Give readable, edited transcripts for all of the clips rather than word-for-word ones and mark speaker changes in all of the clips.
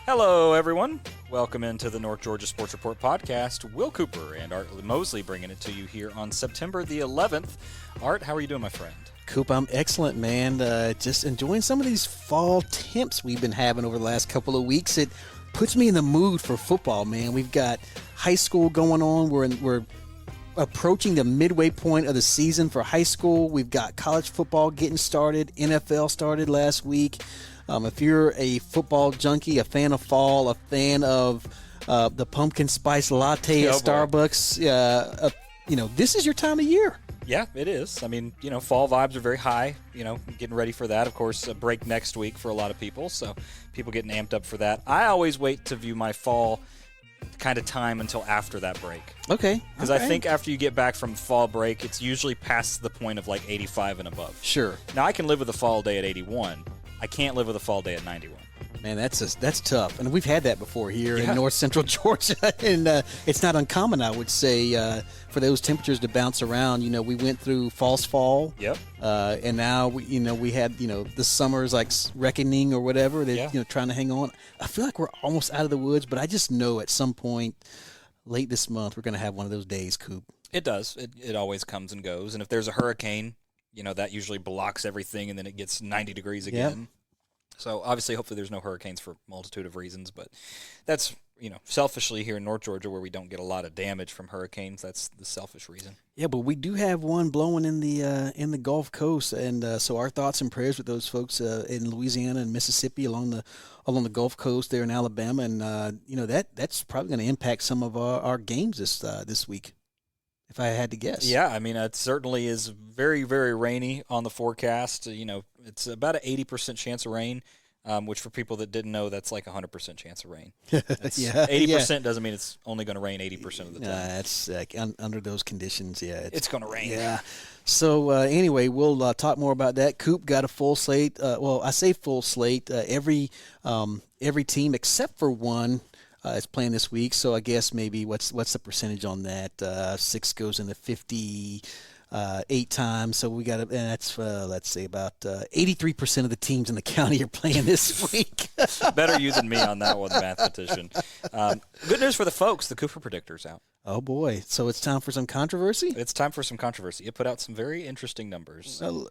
Speaker 1: Hello, everyone. Welcome into the North Georgia Sports Report podcast. Will Cooper and Art Mosley bringing it to you here on September the 11th. Art, how are you doing, my friend?
Speaker 2: Coop, I'm excellent, man. Just enjoying some of these fall temps we've been having over the last couple of weeks. It puts me in the mood for football, man. We've got high school going on. We're approaching the midway point of the season for high school. We've got college football getting started. NFL started last week. If you're a football junkie, a fan of fall, a fan of the pumpkin spice latte at Starbucks, this is your time of year.
Speaker 1: Yeah, it is. I mean, fall vibes are very high, getting ready for that. Of course, a break next week for a lot of people, so people getting amped up for that. I always wait to view my fall kind of time until after that break.
Speaker 2: Okay.
Speaker 1: Because I think after you get back from fall break, it's usually past the point of like 85 and above.
Speaker 2: Sure.
Speaker 1: Now, I can live with a fall day at 81. I can't live with a fall day at 91.
Speaker 2: Man, that's tough. And we've had that before here in north central Georgia. And it's not uncommon, I would say, for those temperatures to bounce around. We went through false fall.
Speaker 1: Yep.
Speaker 2: And now, we had, the summer's like reckoning or whatever. They're, trying to hang on. I feel like we're almost out of the woods, but I just know at some point late this month we're going to have one of those days, Coop.
Speaker 1: It does. It always comes and goes. And if there's a hurricane, that usually blocks everything, and then it gets 90 degrees again. Yep. So, obviously, hopefully there's no hurricanes for a multitude of reasons, but that's, selfishly here in North Georgia where we don't get a lot of damage from hurricanes, that's the selfish reason.
Speaker 2: Yeah, but we do have one blowing in the Gulf Coast, and so our thoughts and prayers with those folks in Louisiana and Mississippi along the Gulf Coast there in Alabama, and, that's probably going to impact some of our games this week, if I had to guess.
Speaker 1: Yeah, I mean, it certainly is very, very rainy on the forecast. It's about an 80% chance of rain, which for people that didn't know, that's like a 100% chance of rain. 80% doesn't mean it's only going to rain 80% of the time.
Speaker 2: That's under those conditions,
Speaker 1: it's going to rain.
Speaker 2: Yeah. So, anyway, we'll talk more about that. Coop got a full slate. I say full slate. Every team except for one is playing this week, so I guess maybe what's the percentage on that? 6 goes into 58 times, so we got and that's let's say about 83% of the teams in the county are playing this week.
Speaker 1: Better you than me on that one, mathematician. Good news for the folks, the Cooper Predictor's out.
Speaker 2: Oh boy, so it's time for some controversy?
Speaker 1: It's time for some controversy. It put out some very interesting numbers.
Speaker 2: Well,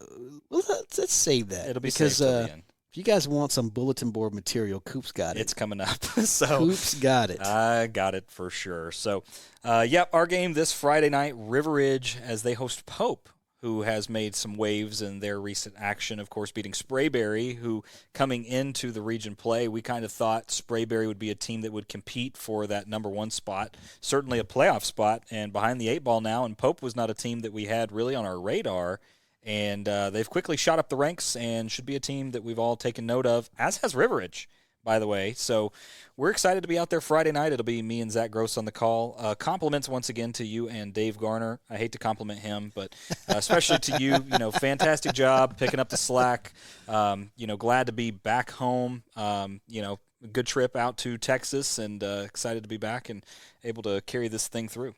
Speaker 2: let's save that.
Speaker 1: It'll be saved till the end.
Speaker 2: If you guys want some bulletin board material, Coop's got it.
Speaker 1: It's coming up. So
Speaker 2: Coop's got it.
Speaker 1: I got it for sure. So, our game this Friday night, River Ridge, as they host Pope, who has made some waves in their recent action, of course, beating Sprayberry, who coming into the region play, we kind of thought Sprayberry would be a team that would compete for that number one spot, certainly a playoff spot, and behind the 8 ball now, and Pope was not a team that we had really on our radar. And they've quickly shot up the ranks and should be a team that we've all taken note of, as has River Ridge, by the way. So we're excited to be out there Friday night. It'll be me and Zach Gross on the call. Compliments once again to you and Dave Garner. I hate to compliment him, but especially to you. Fantastic job picking up the slack. Glad to be back home. Good trip out to Texas, and excited to be back and able to carry this thing through.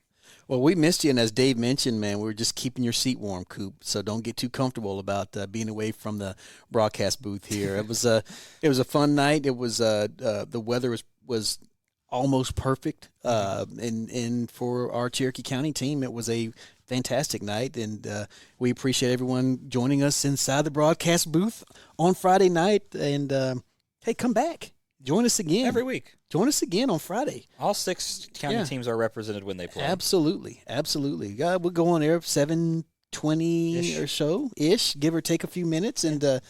Speaker 2: Well, we missed you, and as Dave mentioned, man, we were just keeping your seat warm, Coop. So don't get too comfortable about being away from the broadcast booth here. It was a fun night. It was the weather was almost perfect, and for our Cherokee County team, it was a fantastic night, and we appreciate everyone joining us inside the broadcast booth on Friday night. And hey, come back. Join us again.
Speaker 1: Every week.
Speaker 2: Join us again on Friday.
Speaker 1: All 6 county teams are represented when they play.
Speaker 2: Absolutely. We'll go on there 7:20 or so-ish, give or take a few minutes, and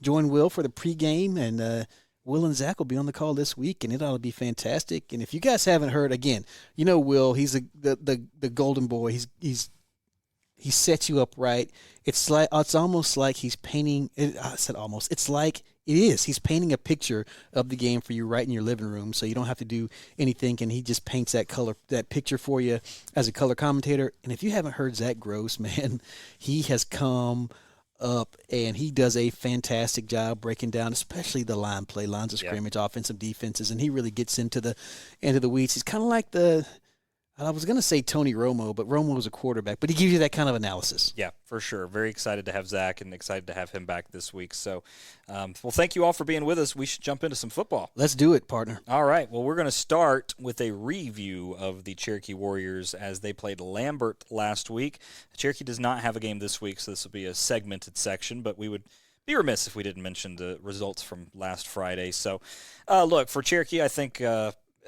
Speaker 2: join Will for the pregame. And Will and Zach will be on the call this week, and it ought to be fantastic. And if you guys haven't heard, again, Will, he's the golden boy. He sets you up right. It's almost like he's painting. I said almost. It's like it is. He's painting a picture of the game for you right in your living room, so you don't have to do anything, and he just paints that picture for you as a color commentator. And if you haven't heard Zach Gross, man, he has come up and he does a fantastic job breaking down, especially the line play, lines of scrimmage, offensive defenses, and he really gets into the weeds. He's kind of like I was going to say Tony Romo, but Romo was a quarterback. But he gives you that kind of analysis.
Speaker 1: Yeah, for sure. Very excited to have Zach and excited to have him back this week. So, well, thank you all for being with us. We should jump into some football.
Speaker 2: Let's do it, partner.
Speaker 1: All right. Well, we're going to start with a review of the Cherokee Warriors as they played Lambert last week. Cherokee does not have a game this week, so this will be a segmented section, but we would be remiss if we didn't mention the results from last Friday. So, look, for Cherokee, I think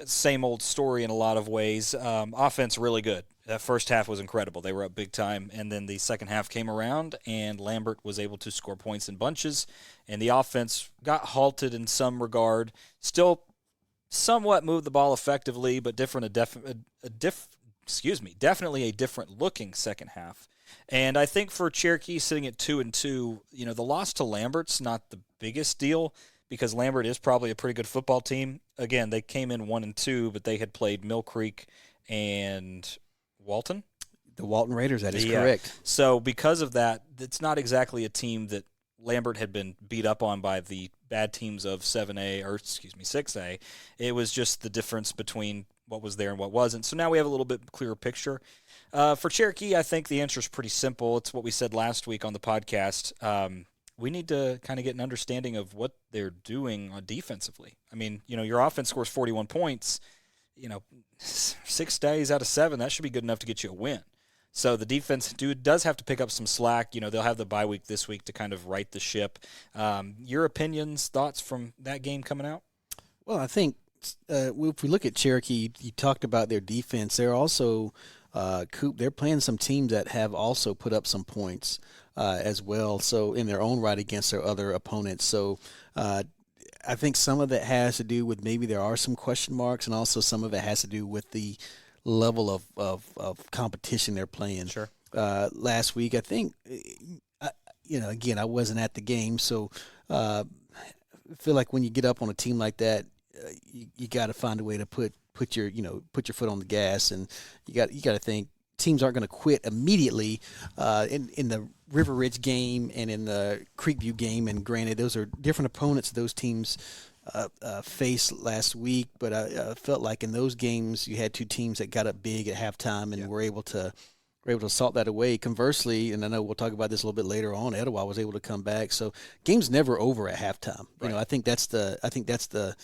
Speaker 1: same old story in a lot of ways. Offense really good. That first half was incredible. They were up big time, and then the second half came around, and Lambert was able to score points in bunches, and the offense got halted in some regard. Still somewhat moved the ball effectively, but definitely a different looking second half. And I think for Cherokee sitting at 2-2, the loss to Lambert's not the biggest deal, because Lambert is probably a pretty good football team. Again, they came in 1-2, but they had played Mill Creek and Walton.
Speaker 2: The Walton Raiders, that is correct.
Speaker 1: So because of that, it's not exactly a team that Lambert had been beat up on by the bad teams of 6A. It was just the difference between what was there and what wasn't. So now we have a little bit clearer picture. For Cherokee, I think the answer is pretty simple. It's what we said last week on the podcast. We need to kind of get an understanding of what they're doing defensively. I mean, your offense scores 41 points. 6 days out of 7, that should be good enough to get you a win. So the defense does have to pick up some slack. They'll have the bye week this week to kind of right the ship. Your opinions, thoughts from that game coming out?
Speaker 2: Well, I think if we look at Cherokee, you talked about their defense. They're also Coop. They're playing some teams that have also put up some points as well. So in their own right against their other opponents. So I think some of it has to do with maybe there are some question marks, and also some of it has to do with the level of competition they're playing.
Speaker 1: Sure.
Speaker 2: Last week, I think, again, I wasn't at the game, so I feel like when you get up on a team like that, you got to find a way to put your foot on the gas, and you got to think teams aren't going to quit immediately in the River Ridge game and in the Creekview game. And granted, those are different opponents those teams faced last week, but I felt like in those games you had two teams that got up big at halftime and were able to salt that away. Conversely, and I know we'll talk about this a little bit later on, Etowah was able to come back. So game's never over at halftime. Right. I think that's the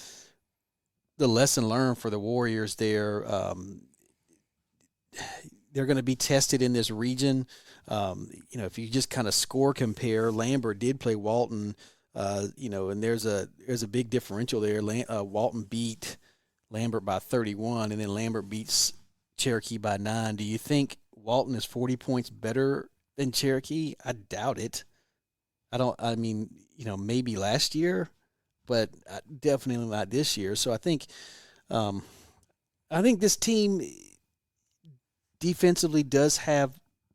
Speaker 2: lesson learned for the Warriors there. They're going to be tested in this region. If you just kind of score compare, Lambert did play Walton, and there's a big differential there. Walton beat Lambert by 31, and then Lambert beats Cherokee by 9. Do you think Walton is 40 points better than Cherokee? I doubt it. Maybe last year, but definitely not this year. So I think this team defensively does have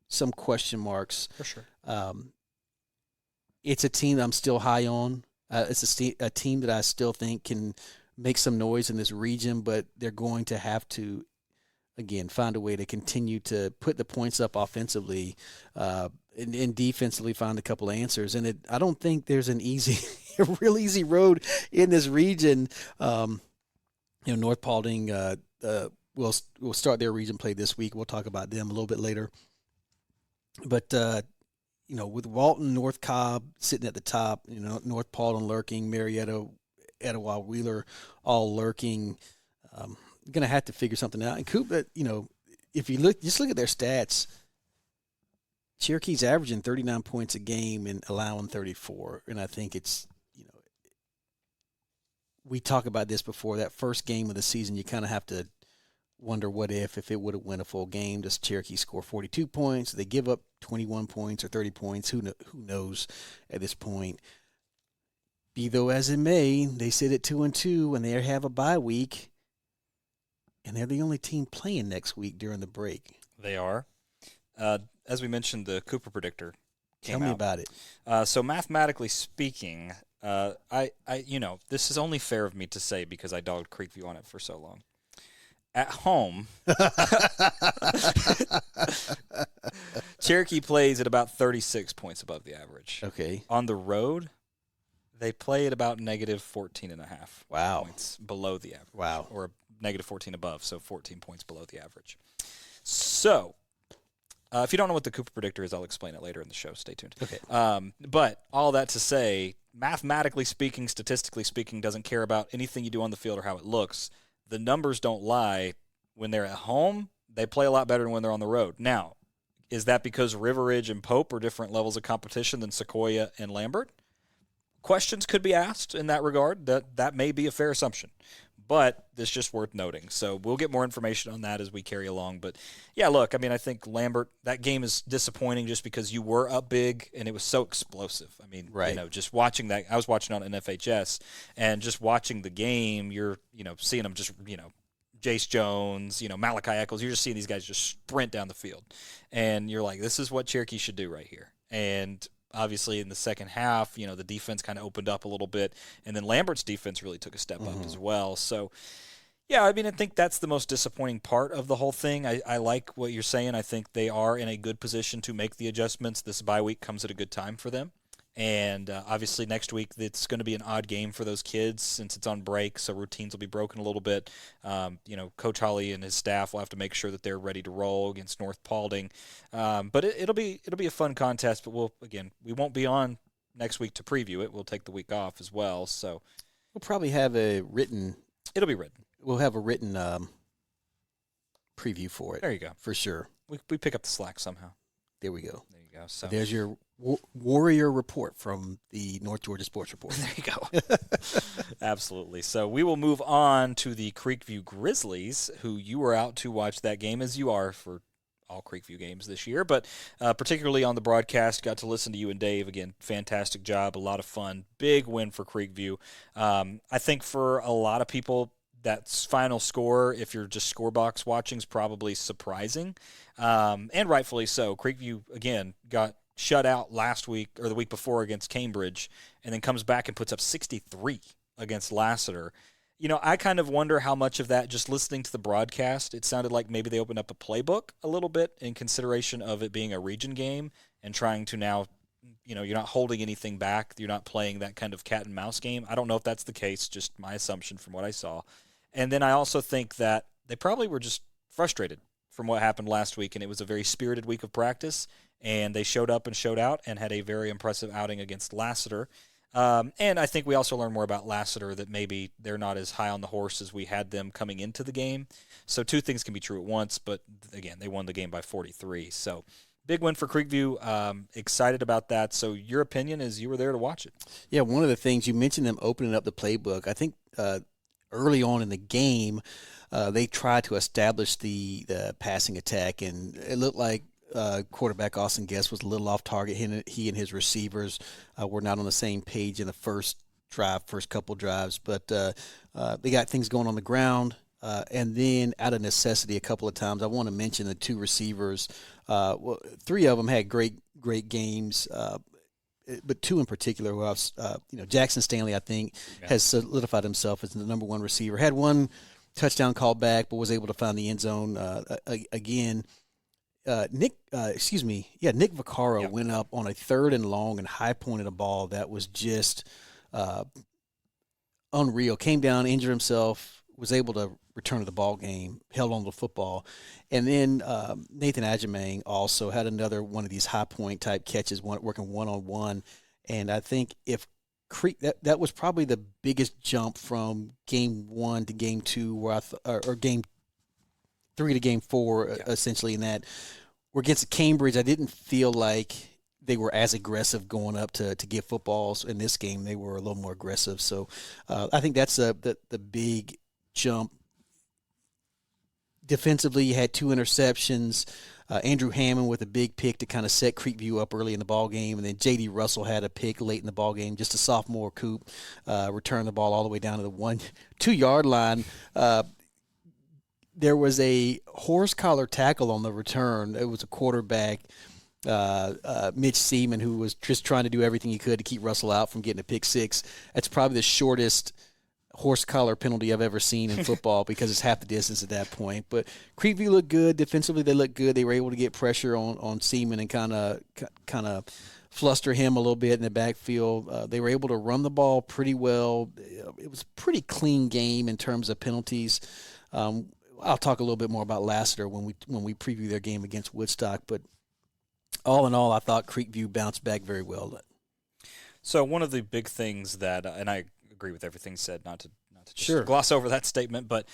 Speaker 2: some question marks.
Speaker 1: For sure.
Speaker 2: It's a team I'm still high on. It's a team that I still think can make some noise in this region, but they're going to have to, again, find a way to continue to put the points up offensively and defensively find a couple answers. And I don't think there's a real easy road in this region. North Paulding will start their region play this week. We'll talk about them a little bit later. But, with Walton, North Cobb sitting at the top, North Paulding lurking, Marietta, Etowah, Wheeler all lurking, going to have to figure something out. And Coop, if you look at their stats, Cherokee's averaging 39 points a game and allowing 34. And I think it's, we talked about this before, that first game of the season, you kind of have to wonder what if it would have won a full game. Does Cherokee score 42 points? Do they give up 21 points or 30 points? Who knows at this point? Be though as it may, they sit at 2-2 and they have a bye week, and they're the only team playing next week during the break.
Speaker 1: They are. As we mentioned, the Cooper Predictor came
Speaker 2: Tell me
Speaker 1: out.
Speaker 2: about it.
Speaker 1: So mathematically speaking, this is only fair of me to say because I dogged Creekview on it for so long. At home, Cherokee plays at about 36 points above the average.
Speaker 2: Okay.
Speaker 1: On the road, they play at about negative 14.5
Speaker 2: Wow.
Speaker 1: points below the average.
Speaker 2: Wow.
Speaker 1: Or negative 14 above, so 14 points below the average. So, if you don't know what the Cooper predictor is, I'll explain it later in the show. Stay tuned.
Speaker 2: Okay.
Speaker 1: But all that to say, mathematically speaking, statistically speaking, doesn't care about anything you do on the field or how it looks. The numbers don't lie. When they're at home, they play a lot better than when they're on the road. Now, is that because River Ridge and Pope are different levels of competition than Sequoia and Lambert? Questions could be asked in that regard. That may be a fair assumption. But it's just worth noting. So we'll get more information on that as we carry along. But, yeah, look, I mean, I think Lambert, that game is disappointing just because you were up big and it was so explosive. I mean,
Speaker 2: right.
Speaker 1: You know, just watching that, I was watching on NFHS, and just watching the game, you're, you know, seeing them just, you know, Jace Jones, you know, Malachi Eccles, you're just seeing these guys just sprint down the field. And you're like, this is what Cherokee should do right here. And obviously in the second half, you know, the defense kind of opened up a little bit, and then Lambert's defense really took a step up as well. So, yeah, I mean, I think that's the most disappointing part of the whole thing. I like what you're saying. I think they are in a good position to make the adjustments. This bye week comes at a good time for them. And obviously next week it's going to be an odd game for those kids since it's on break, so routines will be broken a little bit. You know, Coach Holly and his staff will have to make sure that they're ready to roll against North Paulding. But it'll be a fun contest. But we won't be on next week to preview it. We'll take the week off as well. So
Speaker 2: we'll probably have a written.
Speaker 1: It'll be written.
Speaker 2: We'll have a written preview for it.
Speaker 1: There you go.
Speaker 2: For sure.
Speaker 1: We pick up the slack somehow.
Speaker 2: There we go.
Speaker 1: There you go. So
Speaker 2: there's your warrior report from the North Georgia Sports Report.
Speaker 1: There you go. Absolutely. So we will move on to the Creekview Grizzlies, who you were out to watch that game, as you are for all Creekview games this year, but particularly on the broadcast, got to listen to you and Dave. Again, fantastic job, a lot of fun. Big win for Creekview. I think for a lot of people, that final score, if you're just scorebox watching, is probably surprising, and rightfully so. Creekview, again, got shut out last week or the week before against Cambridge, and then comes back and puts up 63 against Lassiter. You know, I kind of wonder how much of that, just listening to the broadcast, it sounded like maybe they opened up a playbook a little bit in consideration of it being a region game and trying to now, you know, you're not holding anything back. You're not playing that kind of cat and mouse game. I don't know if that's the case, just my assumption from what I saw. And then I also think that they probably were just frustrated from what happened last week, and it was a very spirited week of practice, and they showed up and showed out and had a very impressive outing against Lassiter. And I think we also learned more about Lassiter, that maybe they're not as high on the horse as we had them coming into the game. So two things can be true at once, but again, they won the game by 43. So big win for Creekview. Excited about that. So your opinion is, you were there to watch it.
Speaker 2: Yeah, one of the things, you mentioned them opening up the playbook. I think early on in the game, they tried to establish the passing attack, and it looked like quarterback Austin Guest was a little off target. He and his receivers were not on the same page in the first couple drives, but they got things going on the ground. And then out of necessity, a couple of times, I want to mention the two receivers. Three of them had great games, but two in particular, Jackson Stanley, I think, has solidified himself as the number one receiver. Had one touchdown called back, but was able to find the end zone again. Nick Vaccaro went up on a 3rd and long and high pointed a ball that was just unreal. Came down, injured himself, was able to return to the ball game, held on to the football. And then Nathan Adjemang also had another one of these high point type catches, working one-on-one. And I think if that was probably the biggest jump from game 1 to game 2, or game 3 to game 4, essentially, in that we're against Cambridge. I didn't feel like they were as aggressive going up to get footballs. In this game, they were a little more aggressive. So I think that's the big jump. Defensively, you had 2 interceptions. Andrew Hammond with a big pick to kind of set Creekview up early in the ball game, and then J.D. Russell had a pick late in the ball game, just a sophomore Coop, returned the ball all the way down to the 1-2 line. There was a horse collar tackle on the return. It was a quarterback, Mitch Seaman, who was just trying to do everything he could to keep Russell out from getting a pick 6. That's probably the shortest horse collar penalty I've ever seen in football because it's half the distance at that point. But Creekview looked good. Defensively, they looked good. They were able to get pressure on Seaman and kind of fluster him a little bit in the backfield. They were able to run the ball pretty well. It was a pretty clean game in terms of penalties. I'll talk a little bit more about Lassiter when we preview their game against Woodstock. But all in all, I thought Creekview bounced back very well.
Speaker 1: So one of the big things that, and I agree with everything said, not to just
Speaker 2: Sure.
Speaker 1: gloss over that statement, but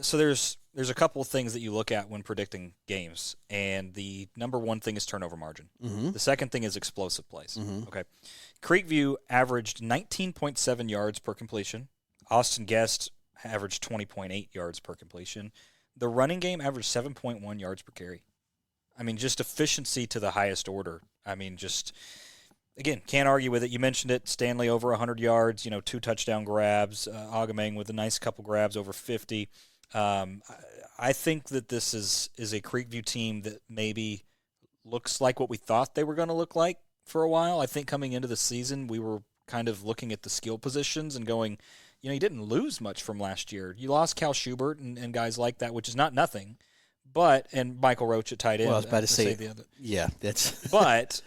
Speaker 1: so there's a couple of things that you look at when predicting games, and the number one thing is turnover margin.
Speaker 2: Mm-hmm.
Speaker 1: The second thing is explosive plays.
Speaker 2: Mm-hmm.
Speaker 1: Okay, Creekview averaged 19.7 yards per completion. Austin Guest averaged 20.8 yards per completion. The running game averaged 7.1 yards per carry. I mean, just efficiency to the highest order. I mean, just, again, can't argue with it. You mentioned it. Stanley over 100 yards, 2 touchdown grabs. Agamang with a nice couple grabs over 50. I think that this is a Creekview team that maybe looks like what we thought they were going to look like for a while. I think coming into the season, we were kind of looking at the skill positions and going, you didn't lose much from last year. You lost Cal Schubert and guys like that, which is not nothing. And Michael Roach at tight end.
Speaker 2: Well, I was about to say,
Speaker 1: the other.
Speaker 2: Yeah, that's.
Speaker 1: but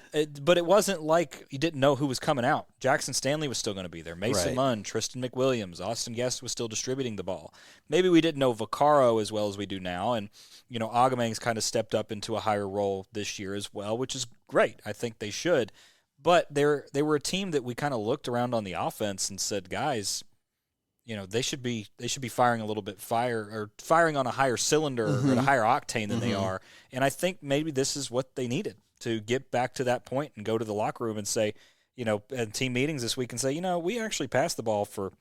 Speaker 1: it wasn't like you didn't know who was coming out. Jackson Stanley was still going to be there. Mason
Speaker 2: Right.
Speaker 1: Munn, Tristan McWilliams, Austin Guest was still distributing the ball. Maybe we didn't know Vaccaro as well as we do now, and Agamang's kind of stepped up into a higher role this year as well, which is great. I think they should, but they were a team that we kind of looked around on the offense and said, guys, they should be firing a little bit firing on a higher cylinder or at a higher octane than they are. And I think maybe this is what they needed to get back to that point and go to the locker room and say, at team meetings this week and say, we actually passed the ball for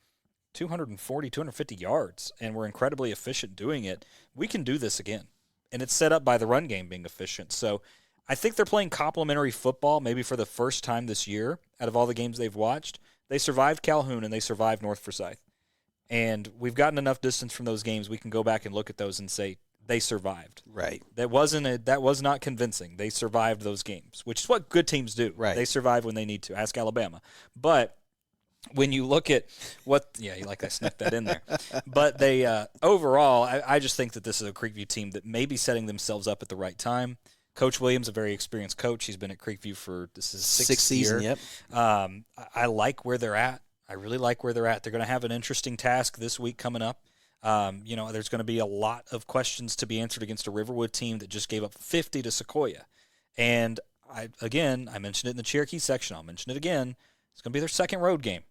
Speaker 1: 240, 250 yards, and we're incredibly efficient doing it. We can do this again. And it's set up by the run game being efficient. So I think they're playing complementary football maybe for the first time this year out of all the games they've watched. They survived Calhoun and they survived North Forsyth. And we've gotten enough distance from those games. We can go back and look at those and say they survived.
Speaker 2: Right.
Speaker 1: That was not convincing. They survived those games, which is what good teams do.
Speaker 2: Right.
Speaker 1: They survive when they need to. Ask Alabama. But when you look at you like I snuck that in there. But they overall, I just think that this is a Creekview team that may be setting themselves up at the right time. Coach Williams, a very experienced coach. He's been at Creekview for this is sixth
Speaker 2: season.
Speaker 1: Year.
Speaker 2: Yep.
Speaker 1: I like where they're at. I really like where they're at. They're going to have an interesting task this week coming up. There's going to be a lot of questions to be answered against a Riverwood team that just gave up 50 to Sequoia. And I mentioned it in the Cherokee section. I'll mention it again. It's going to be their second road game.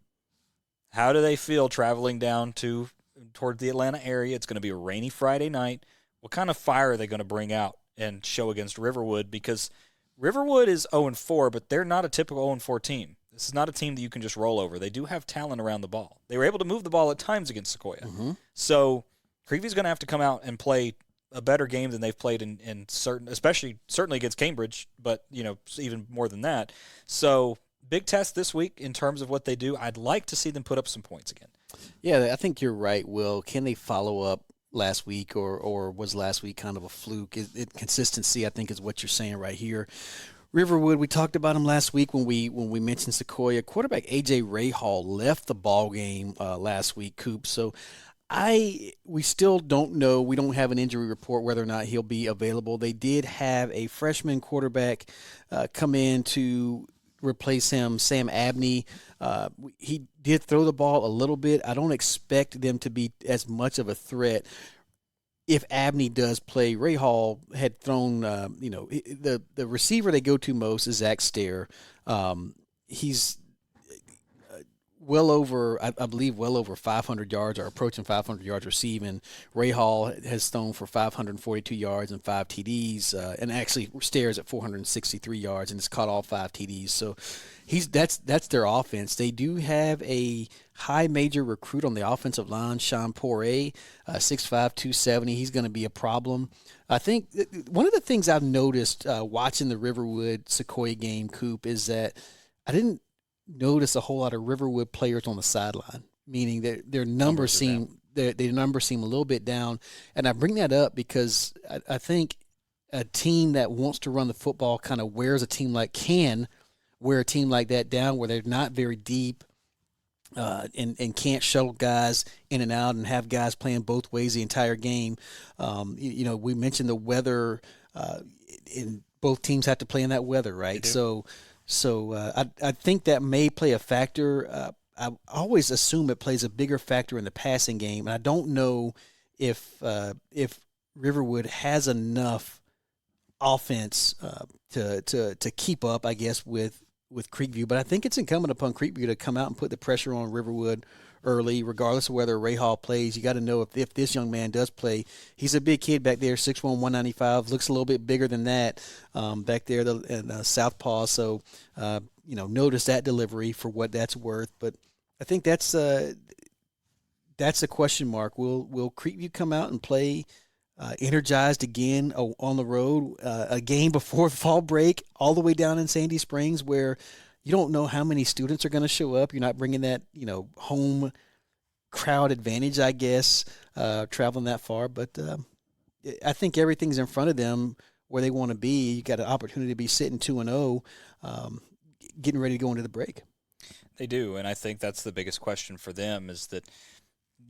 Speaker 1: How do they feel traveling down toward the Atlanta area? It's going to be a rainy Friday night. What kind of fire are they going to bring out and show against Riverwood? Because Riverwood is 0-4, but they're not a typical 0-4 team. This is not a team that you can just roll over. They do have talent around the ball. They were able to move the ball at times against Sequoia.
Speaker 2: Mm-hmm.
Speaker 1: So Creekview's going to have to come out and play a better game than they've played in certainly against Cambridge, but even more than that. So big test this week in terms of what they do. I'd like to see them put up some points again.
Speaker 2: Yeah, I think you're right, Will. Can they follow up last week, or was last week kind of a fluke? Consistency, I think, is what you're saying right here. Riverwood, we talked about him last week when we mentioned Sequoia. Quarterback A.J. Rahal left the ball game last week, Coop. So we still don't know. We don't have an injury report whether or not he'll be available. They did have a freshman quarterback come in to replace him, Sam Abney. He did throw the ball a little bit. I don't expect them to be as much of a threat if Abney does play. Rahal had thrown, the receiver they go to most is Zach Stair. He's well over 500 yards or approaching 500 yards receiving. Rahal has thrown for 542 yards and 5 TDs, and actually Stair's at 463 yards and has caught all 5 TDs. So that's their offense. They do have a high major recruit on the offensive line, Sean Poirier, 6'5", 270. He's going to be a problem. I think one of the things I've noticed watching the Riverwood Sequoia game, Coop, is that I didn't notice a whole lot of Riverwood players on the sideline, meaning their numbers seem a little bit down. And I bring that up because I think a team that wants to run the football kind of wears a team like that down, where they're not very deep and can't shuttle guys in and out and have guys playing both ways the entire game. We mentioned the weather, and both teams have to play in that weather, right? So So I think that may play a factor. I always assume it plays a bigger factor in the passing game, and I don't know if Riverwood has enough offense to keep up, I guess, with Creekview. But I think it's incumbent upon Creekview to come out and put the pressure on Riverwood early, regardless of whether Ray Hall plays. You got to know if this young man does play. He's a big kid back there, 6'1", 195, looks a little bit bigger than that back there in Southpaw. So, notice that delivery for what that's worth. But I think that's a question mark. Will Creekview come out and play energized again on the road, a game before fall break, all the way down in Sandy Springs, where you don't know how many students are going to show up. You're not bringing that, home crowd advantage, I guess, traveling that far. But I think everything's in front of them where they want to be. You got an opportunity to be sitting 2-0, getting ready to go into the break.
Speaker 1: They do, and I think that's the biggest question for them is that,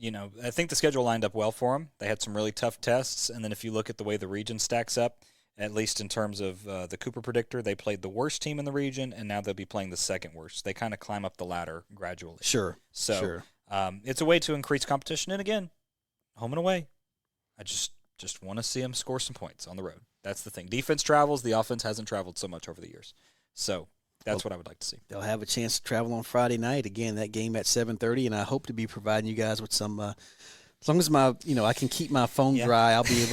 Speaker 1: I think the schedule lined up well for them. They had some really tough tests, and then if you look at the way the region stacks up, at least in terms of the Cooper Predictor, they played the worst team in the region, and now they'll be playing the second worst. They kind of climb up the ladder gradually.
Speaker 2: Sure.
Speaker 1: So it's a way to increase competition. And again, home and away, I just want to see them score some points on the road. That's the thing. Defense travels. The offense hasn't traveled so much over the years. So that's what I would like to see.
Speaker 2: They'll have a chance to travel on Friday night. Again, that game at 7:30, and I hope to be providing you guys with some as long as I can keep my phone dry, I'll be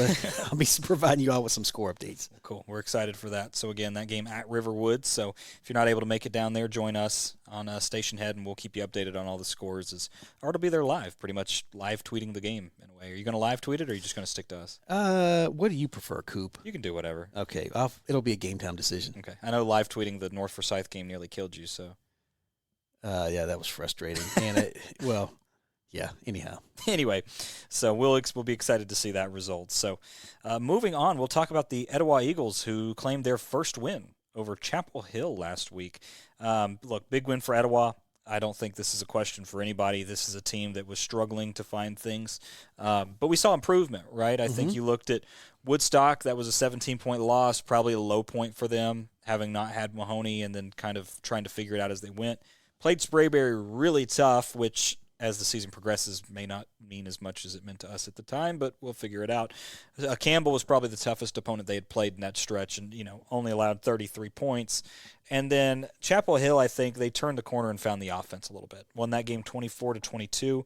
Speaker 2: providing you all with some score updates.
Speaker 1: Cool. We're excited for that. So again, that game at Riverwood. So if you're not able to make it down there, join us on Station Head, and we'll keep you updated on all the scores. Or to be there live, pretty much live tweeting the game in a way. Are you going to live tweet it, or are you just going to stick to us?
Speaker 2: What do you prefer, Coop?
Speaker 1: You can do whatever.
Speaker 2: Okay, it'll be a game time decision.
Speaker 1: Okay. I know live tweeting the North Forsyth game nearly killed you. So.
Speaker 2: Yeah, that was frustrating. And yeah, anyhow.
Speaker 1: Anyway, so we'll be excited to see that result. So moving on, we'll talk about the Etowah Eagles, who claimed their first win over Chapel Hill last week. Look, big win for Etowah. I don't think this is a question for anybody. This is a team that was struggling to find things. But we saw improvement, right? I think you looked at Woodstock. That was a 17-point loss, probably a low point for them, having not had Mahoney and then kind of trying to figure it out as they went. Played Sprayberry really tough, which as the season progresses may not mean as much as it meant to us at the time, but we'll figure it out. Campbell was probably the toughest opponent they had played in that stretch and, only allowed 33 points. And then Chapel Hill, I think they turned the corner and found the offense a little bit. Won that game 24-22.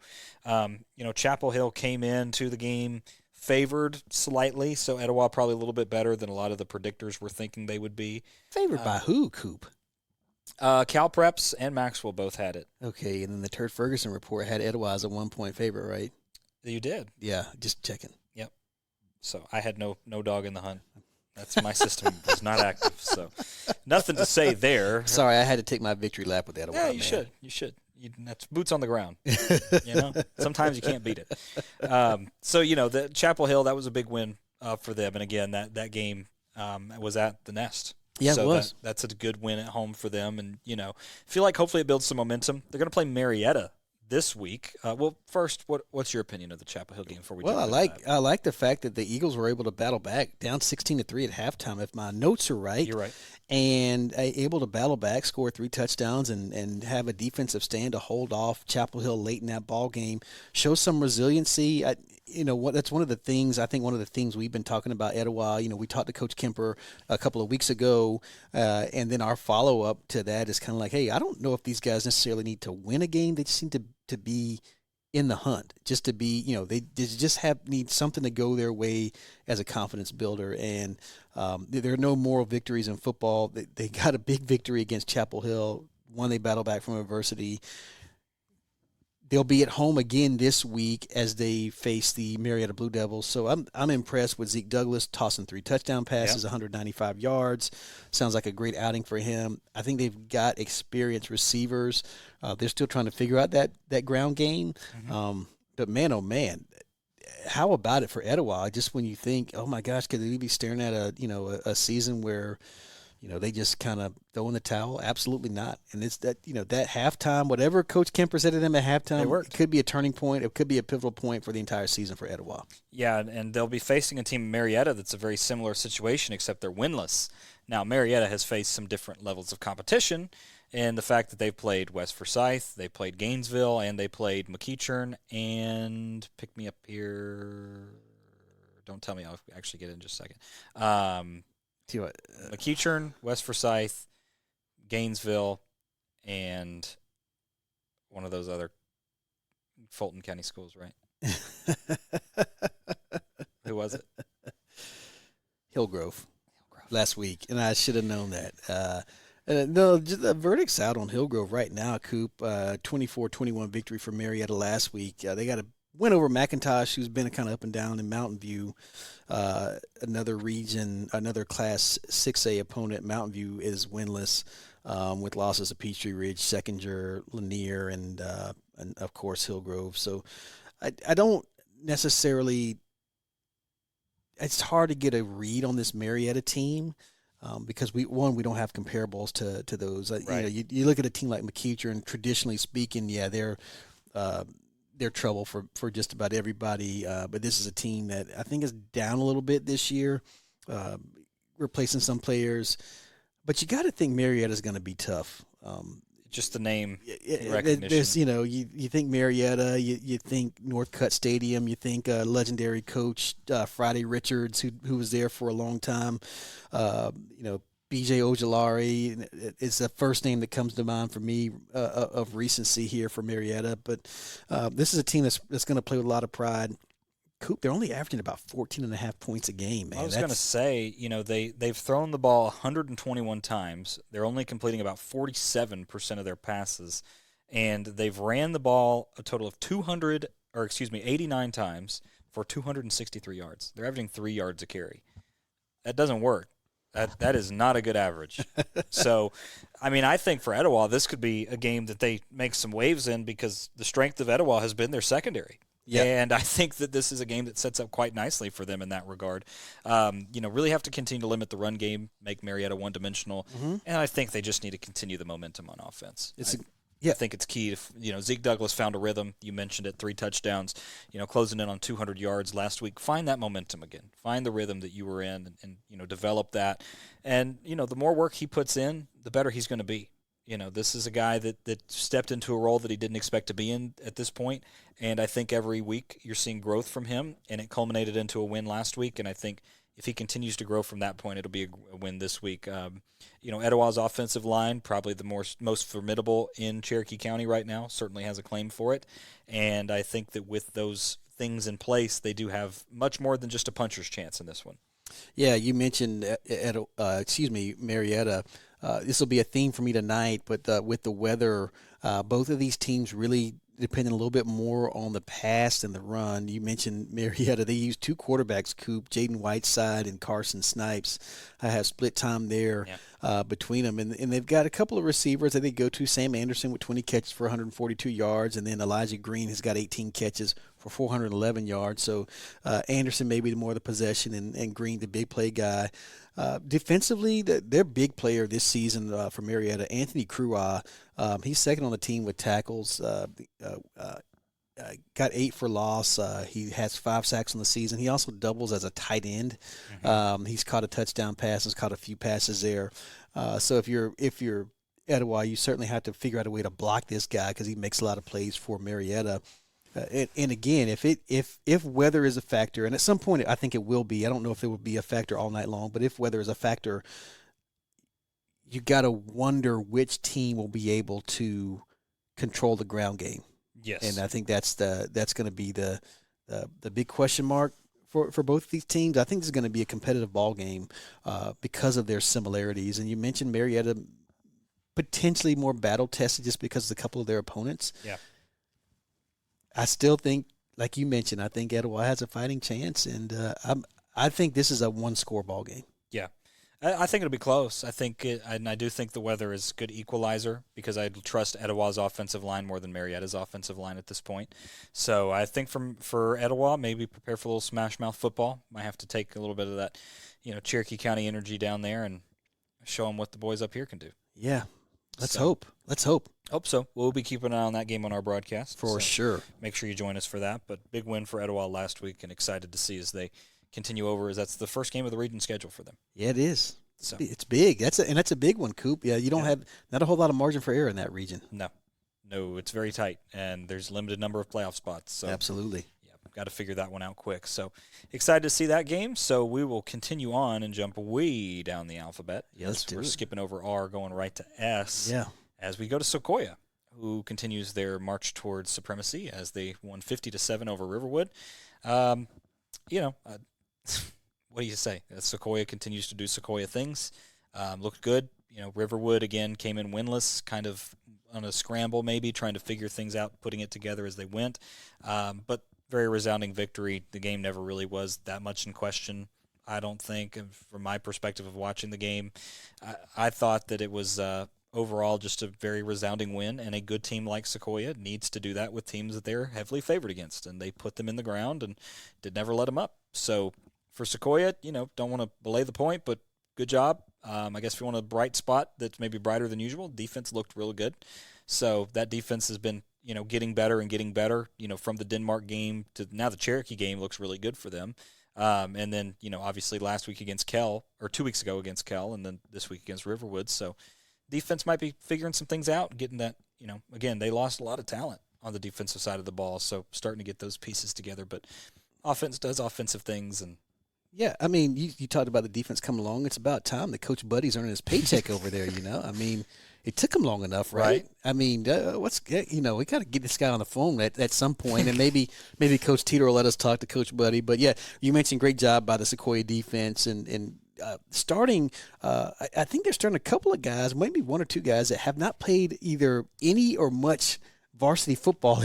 Speaker 1: Chapel Hill came into the game favored slightly, so Etowah probably a little bit better than a lot of the predictors were thinking they would be.
Speaker 2: Favored by who, Coop?
Speaker 1: Cal Preps and Maxwell both had it.
Speaker 2: Okay, and then the Turd Ferguson report had Etowah as a 1-point favorite, right?
Speaker 1: You did.
Speaker 2: Yeah, just checking.
Speaker 1: Yep. So I had no dog in the hunt. That's my system was not active, so nothing to say there.
Speaker 2: Sorry, I had to take my victory lap with Etowah.
Speaker 1: Yeah, you should. You should. That's boots on the ground. Sometimes you can't beat it. The Chapel Hill, that was a big win for them, and again, that game was at the Nest.
Speaker 2: Yeah,
Speaker 1: so
Speaker 2: it was.
Speaker 1: That's a good win at home for them, and feel like hopefully it builds some momentum. They're going to play Marietta this week. Well, first, what's your opinion of the Chapel Hill game before we?
Speaker 2: Well, I like the fact that the Eagles were able to battle back, down 16-3 at halftime, if my notes are right.
Speaker 1: You're right. And
Speaker 2: able to battle back, score 3 touchdowns, and have a defensive stand to hold off Chapel Hill late in that ball game. Show some resiliency. That's one of the things. I think one of the things we've been talking about Etowah. We talked to Coach Kemper a couple of weeks ago, and then our follow up to that is kind of like, hey, I don't know if these guys necessarily need to win a game. They just seem to be in the hunt, just to be, they just need something to go their way as a confidence builder. And there are no moral victories in football. They got a big victory against Chapel Hill, one they battled back from adversity. They'll be at home again this week as they face the Marietta Blue Devils. So I'm impressed with Zeke Douglas tossing 3 touchdown passes, 195 yards. Sounds like a great outing for him. I think they've got experienced receivers. They're still trying to figure out that ground game. But man, oh man, how about it for Etowah? Just when you think, oh my gosh, could we be staring at a season where they just kind of throw in the towel? Absolutely not. And it's that, that halftime, whatever Coach Kemper said to them at halftime, it could be a turning point. It could be a pivotal point for the entire season for Etowah.
Speaker 1: Yeah, and they'll be facing a team, Marietta, that's a very similar situation, except they're winless. Now, Marietta has faced some different levels of competition, and the fact that they've played West Forsyth, they played Gainesville, and they played McEachern, and pick me up here. Don't tell me. I'll actually get it in just a second. McEachern, West Forsyth, Gainesville, and one of those other Fulton County schools, right? Who was it?
Speaker 2: Hillgrove last week, and I should have known that. No, the verdict's out on Hillgrove right now, Coop. 24-21 victory for Marietta last week. They got a win over McIntosh, who's been kind of up and down in Mountain View. Another region, another Class 6A opponent. Mountain View is winless with losses to Peachtree Ridge, Seconder, Lanier, and of course Hillgrove. So I don't necessarily – it's hard to get a read on this Marietta team. Because we don't have comparables to those.
Speaker 1: Right.
Speaker 2: You look at a team like McEachern, and traditionally speaking, they're trouble for just about everybody. But this is a team that I think is down a little bit this year, replacing some players. But you got to think Marietta's going to be tough.
Speaker 1: Just the name recognition.
Speaker 2: There's, you think Marietta, you think Northcutt Stadium, you think legendary coach Friday Richards, who was there for a long time. B.J. Ojolari is the first name that comes to mind for me of recency here for Marietta. But this is a team that's going to play with a lot of pride. Coop, they're only averaging about 14.5 points a game, man.
Speaker 1: I was going to say, they've thrown the ball 121 times. They're only completing about 47% of their passes, and they've ran the ball a total of 89 times for 263 yards. They're averaging 3 yards a carry. That doesn't work. That is not a good average. So, I think for Etowah, this could be a game that they make some waves in because the strength of Etowah has been their secondary. Yeah, and I think that this is a game that sets up quite nicely for them in that regard. Really have to continue to limit the run game, make Marietta one-dimensional, and I think they just need to continue the momentum on offense. I think it's key. Zeke Douglas found a rhythm. You mentioned it, 3 touchdowns, closing in on 200 yards last week. Find that momentum again. Find the rhythm that you were in and develop that. And, the more work he puts in, the better he's going to be. This is a guy that stepped into a role that he didn't expect to be in at this point, and I think every week you're seeing growth from him, and it culminated into a win last week, and I think if he continues to grow from that point, it'll be a win this week. Etowah's offensive line, probably the most formidable in Cherokee County right now, certainly has a claim for it, and I think that with those things in place, they do have much more than just a puncher's chance in this one.
Speaker 2: Yeah, you mentioned Marietta. This will be a theme for me tonight, but with the weather, both of these teams really depending a little bit more on the pass than the run. You mentioned Marietta. They use 2 quarterbacks, Coop, Jaden Whiteside and Carson Snipes. I have split time there between them. And they've got a couple of receivers that they go to. Sam Anderson with 20 catches for 142 yards, and then Elijah Green has got 18 catches for 411 yards. So Anderson may be more of the possession and Green the big play guy. Defensively, their big player this season for Marietta, Anthony Crua, he's second on the team with tackles. Got 8 for loss. He has 5 sacks on the season. He also doubles as a tight end. He's caught a touchdown pass. Has caught a few passes there. So if you're Etowah, you certainly have to figure out a way to block this guy because he makes a lot of plays for Marietta. And again, if weather is a factor, and at some point I think it will be. I don't know if it will be a factor all night long, but if weather is a factor, you got to wonder which team will be able to control the ground game.
Speaker 1: Yes,
Speaker 2: and I think that's going to be the big question mark for both of these teams. I think this is going to be a competitive ball game because of their similarities. And you mentioned Marietta potentially more battle tested just because of a couple of their opponents.
Speaker 1: Yeah.
Speaker 2: I still think, like you mentioned, I think Etowah has a fighting chance, and I think this is a 1-score ball game.
Speaker 1: Yeah, I think it'll be close. And I do think the weather is a good equalizer because I trust Etowah's offensive line more than Marietta's offensive line at this point. So I think for Etowah, maybe prepare for a little smash mouth football. Might have to take a little bit of that, Cherokee County energy down there and show them what the boys up here can do.
Speaker 2: Yeah. Let's hope.
Speaker 1: Hope so. We'll be keeping an eye on that game on our broadcast.
Speaker 2: For sure.
Speaker 1: Make sure you join us for that. But big win for Etowah last week, and excited to see as they continue over, as that's the first game of the region schedule for them.
Speaker 2: Yeah, it is.
Speaker 1: So
Speaker 2: it's big. That's a big one, Coop. Yeah, you don't have not a whole lot of margin for error in that region.
Speaker 1: No, it's very tight, and there's a limited number of playoff spots. So
Speaker 2: absolutely.
Speaker 1: Got to figure that one out quick. So excited to see that game. So we will continue on and jump way down the alphabet.
Speaker 2: Yeah, let's do it.
Speaker 1: We're skipping over R, going right to S.
Speaker 2: Yeah.
Speaker 1: As we go to Sequoia, who continues their march towards supremacy as they won 50-7 over Riverwood. What do you say? Sequoia continues to do Sequoia things. Looked good. Riverwood again came in winless, kind of on a scramble, maybe trying to figure things out, putting it together as they went. But very resounding victory. The game never really was that much in question, I don't think, from my perspective of watching the game. I thought that it was overall just a very resounding win, and a good team like Sequoia needs to do that with teams that they're heavily favored against, and they put them in the ground and did never let them up. So for Sequoia, don't want to belay the point, but good job. I guess if you want a bright spot that's maybe brighter than usual, defense looked really good. So that defense has been getting better and getting better, from the Denmark game to now the Cherokee game looks really good for them. And then, obviously last week against Kell, or 2 weeks ago against Kell, and then this week against Riverwood. So defense might be figuring some things out and getting that, again, they lost a lot of talent on the defensive side of the ball. So starting to get those pieces together. But offense does offensive things. And
Speaker 2: yeah, I mean, you talked about the defense coming along. It's about time that Coach Buddy's earning his paycheck over there, I mean, it took him long enough, right? I mean, we got to get this guy on the phone at some point, and maybe Coach Teeter will let us talk to Coach Buddy. But yeah, you mentioned great job by the Sequoia defense, and starting. I think they're starting a couple of guys, maybe one or two guys that have not played either any or much varsity football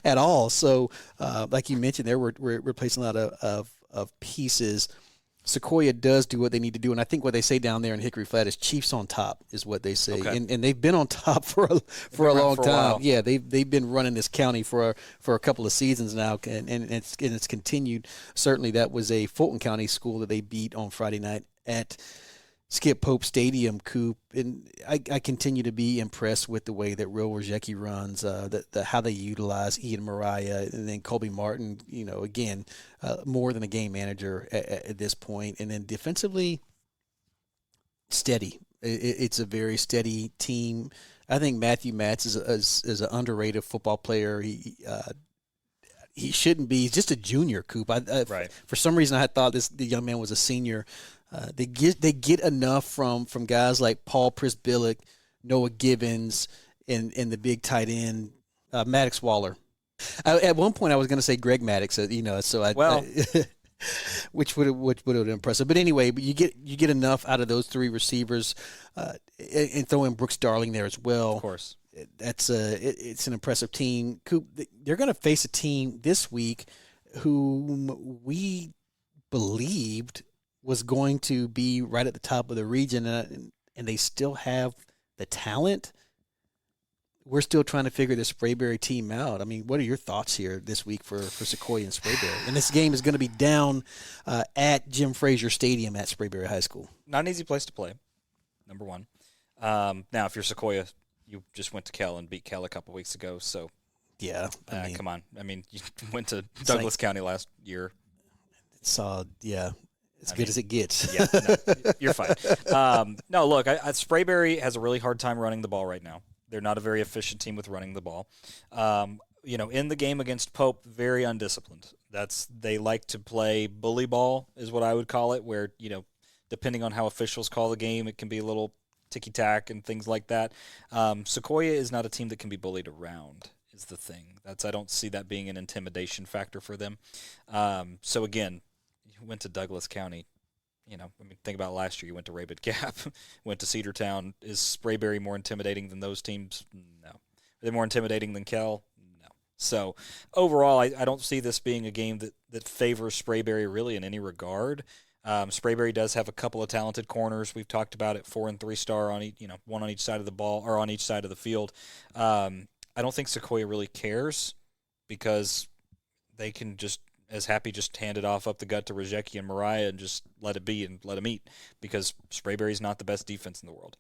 Speaker 2: at all. So, like you mentioned, we're replacing a lot of pieces. Sequoia does do what they need to do, and I think what they say down there in Hickory Flat is "Chiefs on top" is what they say, and they've been on top for a long time. Yeah, they've been running this county for a couple of seasons now, and it's continued. Certainly, that was a Fulton County school that they beat on Friday night at Skip Pope Stadium, Coop, and I continue to be impressed with the way that Real Wojcicki runs, how they utilize Ian Mariah, and then Colby Martin, again, more than a game manager at this point. And then defensively, steady. It's a very steady team. I think Matthew Matz is an underrated football player. He shouldn't be. He's just a junior, Coop.
Speaker 1: Right.
Speaker 2: For some reason, I thought the young man was a senior. They get enough from guys like Paul Prisbillick, Noah Gibbons, and the big tight end Maddox Waller. At one point, I was going to say Greg Maddox, which would have impressed him. But anyway, you get enough out of those three receivers, and throw in Brooks Darling there as well.
Speaker 1: Of course,
Speaker 2: it's an impressive team. Coop, they're going to face a team this week whom we believed was going to be right at the top of the region, and they still have the talent. We're still trying to figure this Sprayberry team out. I mean, what are your thoughts here this week for Sequoia and Sprayberry? And this game is going to be down at Jim Frazier Stadium at Sprayberry High School.
Speaker 1: Not an easy place to play, number one. Now, if you're Sequoia, you just went to Kell and beat Kell a couple weeks ago, so
Speaker 2: yeah,
Speaker 1: come on. I mean, you went to Douglas County last year.
Speaker 2: As good as it gets.
Speaker 1: Yeah, no, you're fine. No, look, Sprayberry has a really hard time running the ball right now. They're not a very efficient team with running the ball. In the game against Pope, very undisciplined. They like to play bully ball, is what I would call it, where, depending on how officials call the game, it can be a little ticky-tack and things like that. Sequoia is not a team that can be bullied around, is the thing. I don't see that being an intimidation factor for them. So, again, went to Douglas County. Think about last year. You went to Rabid Gap, went to Cedartown. Is Sprayberry more intimidating than those teams? No. Are they more intimidating than Kell? No. So overall, I don't see this being a game that favors Sprayberry really in any regard. Sprayberry does have a couple of talented corners. We've talked about it, 4 and 3 star on each, one on each side of the ball or on each side of the field. I don't think Sequoia really cares because they can just as happy just to hand it off up the gut to Rajecki and Mariah and just let it be and let them eat, because Sprayberry's not the best defense in the world,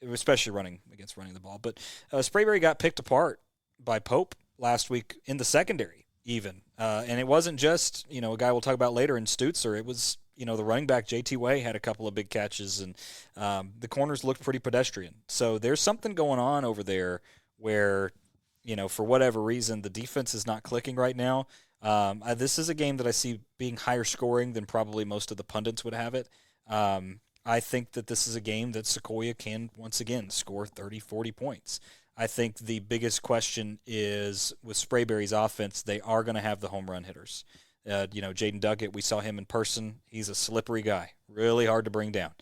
Speaker 1: especially running the ball. But Sprayberry got picked apart by Pope last week in the secondary even. And it wasn't just, a guy we'll talk about later in Stutzer. It was, the running back J.T. Way had a couple of big catches, and the corners looked pretty pedestrian. So there's something going on over there where, for whatever reason, the defense is not clicking right now. This is a game that I see being higher scoring than probably most of the pundits would have it. I think that this is a game that Sequoia can, once again, score 30, 40 points. I think the biggest question is with Sprayberry's offense, they are going to have the home run hitters. Jaden Duckett, we saw him in person. He's a slippery guy, really hard to bring down.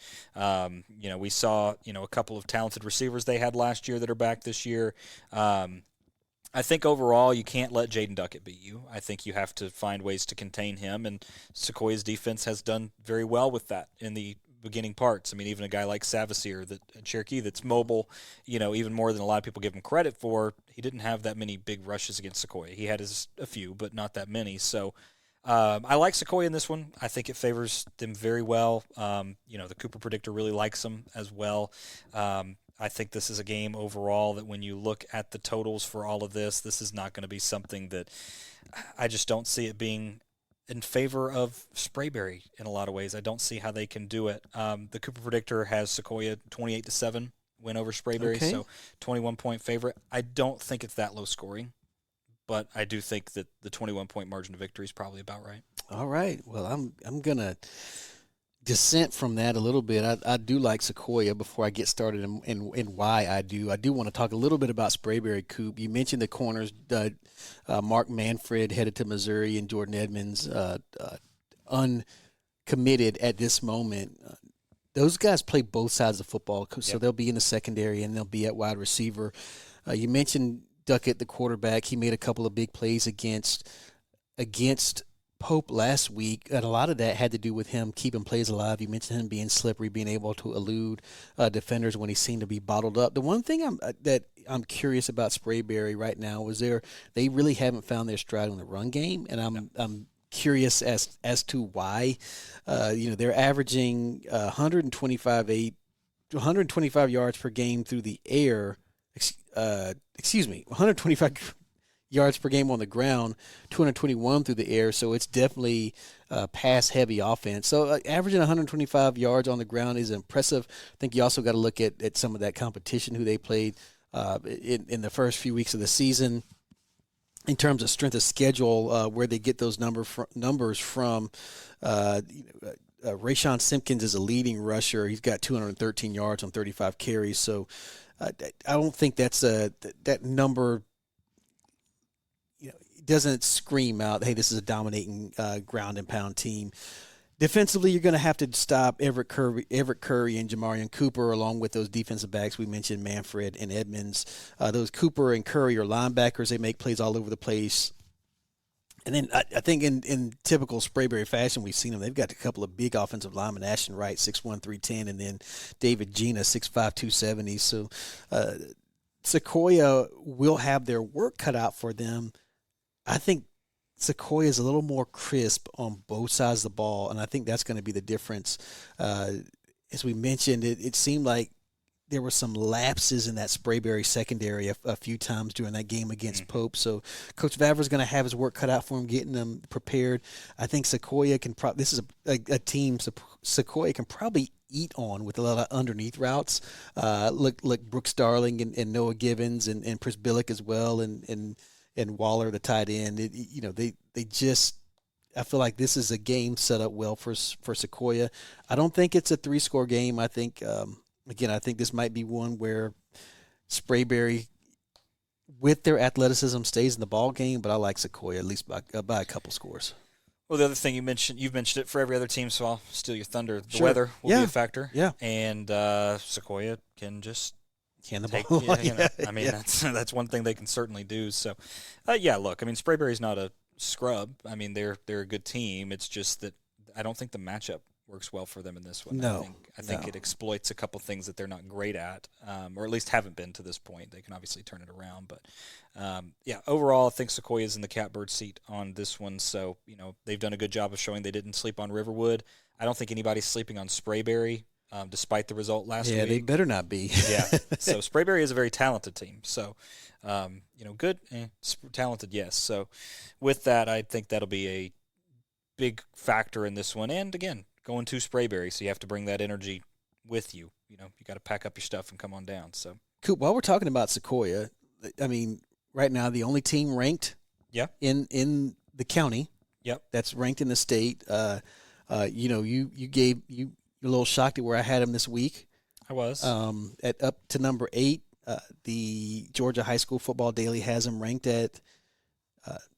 Speaker 1: We saw, a couple of talented receivers they had last year that are back this year. I think overall you can't let Jaden Duckett beat you. I think you have to find ways to contain him, and Sequoia's defense has done very well with that in the beginning parts. I mean, even a guy like Savasier, Cherokee, that's mobile, even more than a lot of people give him credit for, he didn't have that many big rushes against Sequoia. He had a few, but not that many. So I like Sequoia in this one. I think it favors them very well. The Cooper predictor really likes them as well. I think this is a game overall that when you look at the totals for all of this is not going to be something that I just don't see it being in favor of Sprayberry in a lot of ways. I don't see how they can do it. The Cooper predictor has Sequoia 28-7 win over Sprayberry, so 21-point favorite. I don't think it's that low scoring, but I do think that the 21-point margin of victory is probably about right.
Speaker 2: All right. Well, I'm gonna dissent from that a little bit. I do like Sequoia before I get started and why I do. I do want to talk a little bit about Sprayberry, Coop. You mentioned the corners, Mark Manfred headed to Missouri and Jordan Edmonds uncommitted at this moment. Those guys play both sides of football, so they'll be in the secondary and they'll be at wide receiver. You mentioned Duckett, the quarterback. He made a couple of big plays against Pope last week, and a lot of that had to do with him keeping plays alive. You mentioned him being slippery, being able to elude defenders when he seemed to be bottled up. The one thing I'm curious about Sprayberry right now is they really haven't found their stride on the run game, and I'm curious as to why. They're averaging 125 yards per game through the air. 125 yards per game on the ground, 221 through the air, so it's definitely pass-heavy offense. So averaging 125 yards on the ground is impressive. I think you also got to look at some of that competition who they played in the first few weeks of the season. In terms of strength of schedule, where they get those numbers from, Rayshon Simpkins is a leading rusher. He's got 213 yards on 35 carries, so I don't think that number doesn't scream out, hey, this is a dominating ground and pound team. Defensively, you're going to have to stop Everett Curry and Jamarian Cooper, along with those defensive backs we mentioned, Manfred and Edmonds. Those Cooper and Curry are linebackers. They make plays all over the place. And then I think in typical Sprayberry fashion, we've seen them. They've got a couple of big offensive linemen, Ashton Wright, 6'1", 310, and then David Gina, 6'5", 270. So Sequoia will have their work cut out for them. I think Sequoia is a little more crisp on both sides of the ball, and I think that's going to be the difference. As we mentioned, it seemed like there were some lapses in that Sprayberry secondary a few times during that game against Pope. So Coach Vavra's going to have his work cut out for him, getting them prepared. I think Sequoia can this is a team Sequoia can probably eat on with a lot of underneath routes. Look Brooks Darling and Noah Givens and Pris Billick as well, and Waller, the tight end. They just, I feel like this is a game set up well for Sequoia. I don't think it's a 3-score game. I think, I think this might be one where Sprayberry, with their athleticism, stays in the ball game, but I like Sequoia at least by a couple scores.
Speaker 1: Well, the other thing you've mentioned it for every other team, so I'll steal your thunder. The weather will be a factor.
Speaker 2: Yeah.
Speaker 1: And Sequoia can just
Speaker 2: can the ball.
Speaker 1: That's one thing they can certainly do. So, look, Sprayberry's not a scrub. They're a good team. It's just that I don't think the matchup works well for them in this one.
Speaker 2: No,
Speaker 1: I think it exploits a couple things that they're not great at, or at least haven't been to this point. They can obviously turn it around, but overall, I think Sequoia's in the catbird seat on this one. So they've done a good job of showing they didn't sleep on Riverwood. I don't think anybody's sleeping on Sprayberry, despite the result last week.
Speaker 2: Yeah, they better not be.
Speaker 1: Yeah, so Sprayberry is a very talented team. So, good, talented, yes. So, with that, I think that'll be a big factor in this one. And again, going to Sprayberry, so you have to bring that energy with you. You got to pack up your stuff and come on down. So,
Speaker 2: Coop, while we're talking about Sequoia, I mean, right now the only team ranked, in the county, that's ranked in the state. You gave you a little shocked at where I had them this week.
Speaker 1: I was
Speaker 2: at up to number 8. The Georgia High School Football Daily has them ranked at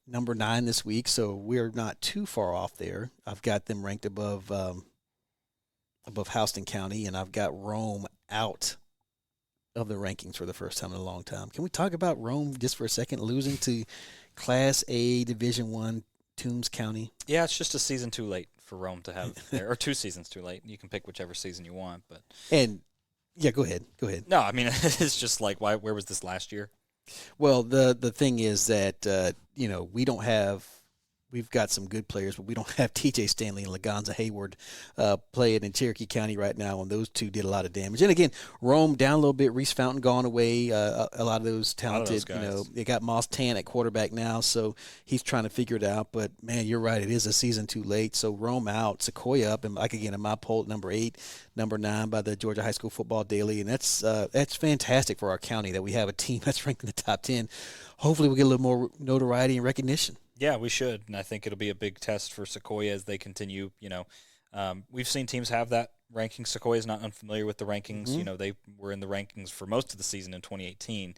Speaker 2: number 9 this week, so we're not too far off there. I've got them ranked above Houston County, and I've got Rome out of the rankings for the first time in a long time. Can we talk about Rome just for a second, losing to Class A Division I Toombs County?
Speaker 1: Yeah, it's just a season too late for Rome to have there, or 2 seasons too late. You can pick whichever season you want, but
Speaker 2: go ahead.
Speaker 1: No, I mean it's just like where was this last year?
Speaker 2: Well, the thing is that we've got some good players, but we don't have T.J. Stanley and Laganza Hayward playing in Cherokee County right now, and those two did a lot of damage. And again, Rome down a little bit, Reese Fountain gone away, a lot of those talented, they got Moss Tan at quarterback now, so he's trying to figure it out. But man, you're right, it is a season too late. So Rome out, Sequoia up, and like again in my poll, number 8, number 9 by the Georgia High School Football Daily, and that's fantastic for our county that we have a team that's ranked in the top 10. Hopefully, we'll get a little more notoriety and recognition.
Speaker 1: Yeah, we should, and I think it'll be a big test for Sequoia as they continue. We've seen teams have that ranking. Sequoia's not unfamiliar with the rankings.
Speaker 2: Mm-hmm.
Speaker 1: They were in the rankings for most of the season in 2018.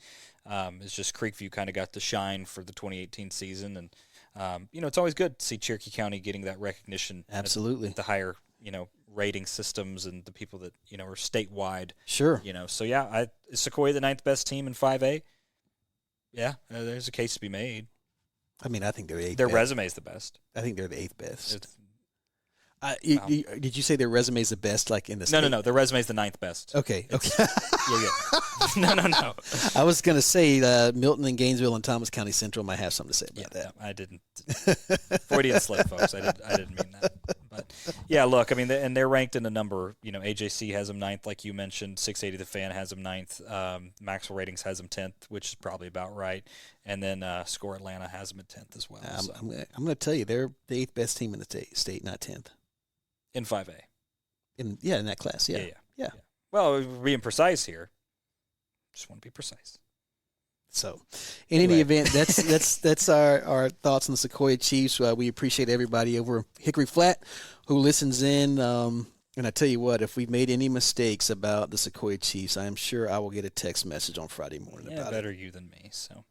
Speaker 1: It's just Creekview kind of got the shine for the 2018 season, and it's always good to see Cherokee County getting that recognition.
Speaker 2: Absolutely,
Speaker 1: at the higher rating systems and the people that are statewide.
Speaker 2: Sure.
Speaker 1: So is Sequoia the 9th best team in 5A? Yeah, there's a case to be made.
Speaker 2: I mean, I think they're 8th.
Speaker 1: Their
Speaker 2: best.
Speaker 1: resume is the best.
Speaker 2: I think they're the 8th best. Did you say their resume is the best, like in the state?
Speaker 1: No. Their resume is the 9th best.
Speaker 2: Okay.
Speaker 1: Yeah. No.
Speaker 2: I was going to say Milton and Gainesville and Thomas County Central might have something to say about that.
Speaker 1: No, I didn't. Freudian slip, folks. I didn't mean that. But yeah, look, I mean, and they're ranked in a number. AJC has them 9th, like you mentioned. 680 The Fan has them 9th. Maxwell Ratings has them 10th, which is probably about right. And then Score Atlanta has them at 10th as well.
Speaker 2: I'm going to tell you, they're the 8th best team in the state, not 10th.
Speaker 1: In 5A.
Speaker 2: In that class, yeah.
Speaker 1: Well, we're being precise here. Just want to be precise.
Speaker 2: So, in any event, that's our thoughts on the Sequoia Chiefs. We appreciate everybody over Hickory Flat who listens in. And I tell you what, if we've made any mistakes about the Sequoia Chiefs, I am sure I will get a text message on Friday morning about it.
Speaker 1: Better you than me. So,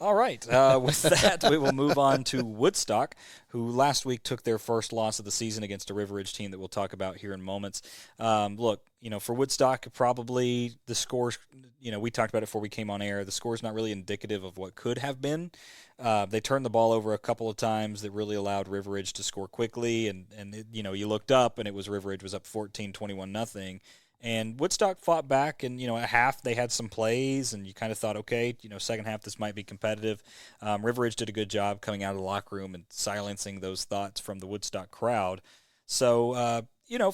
Speaker 1: all right. With that, we will move on to Woodstock, who last week took their first loss of the season against a River Ridge team that we'll talk about here in moments. Look, for Woodstock, probably the scores, we talked about it before we came on air. The score's not really indicative of what could have been. They turned the ball over a couple of times that really allowed River Ridge to score quickly. And you looked up and it was River Ridge was up 14-21-0. And Woodstock fought back, and, at half they had some plays, and you kind of thought, okay, second half this might be competitive. River Ridge did a good job coming out of the locker room and silencing those thoughts from the Woodstock crowd. So,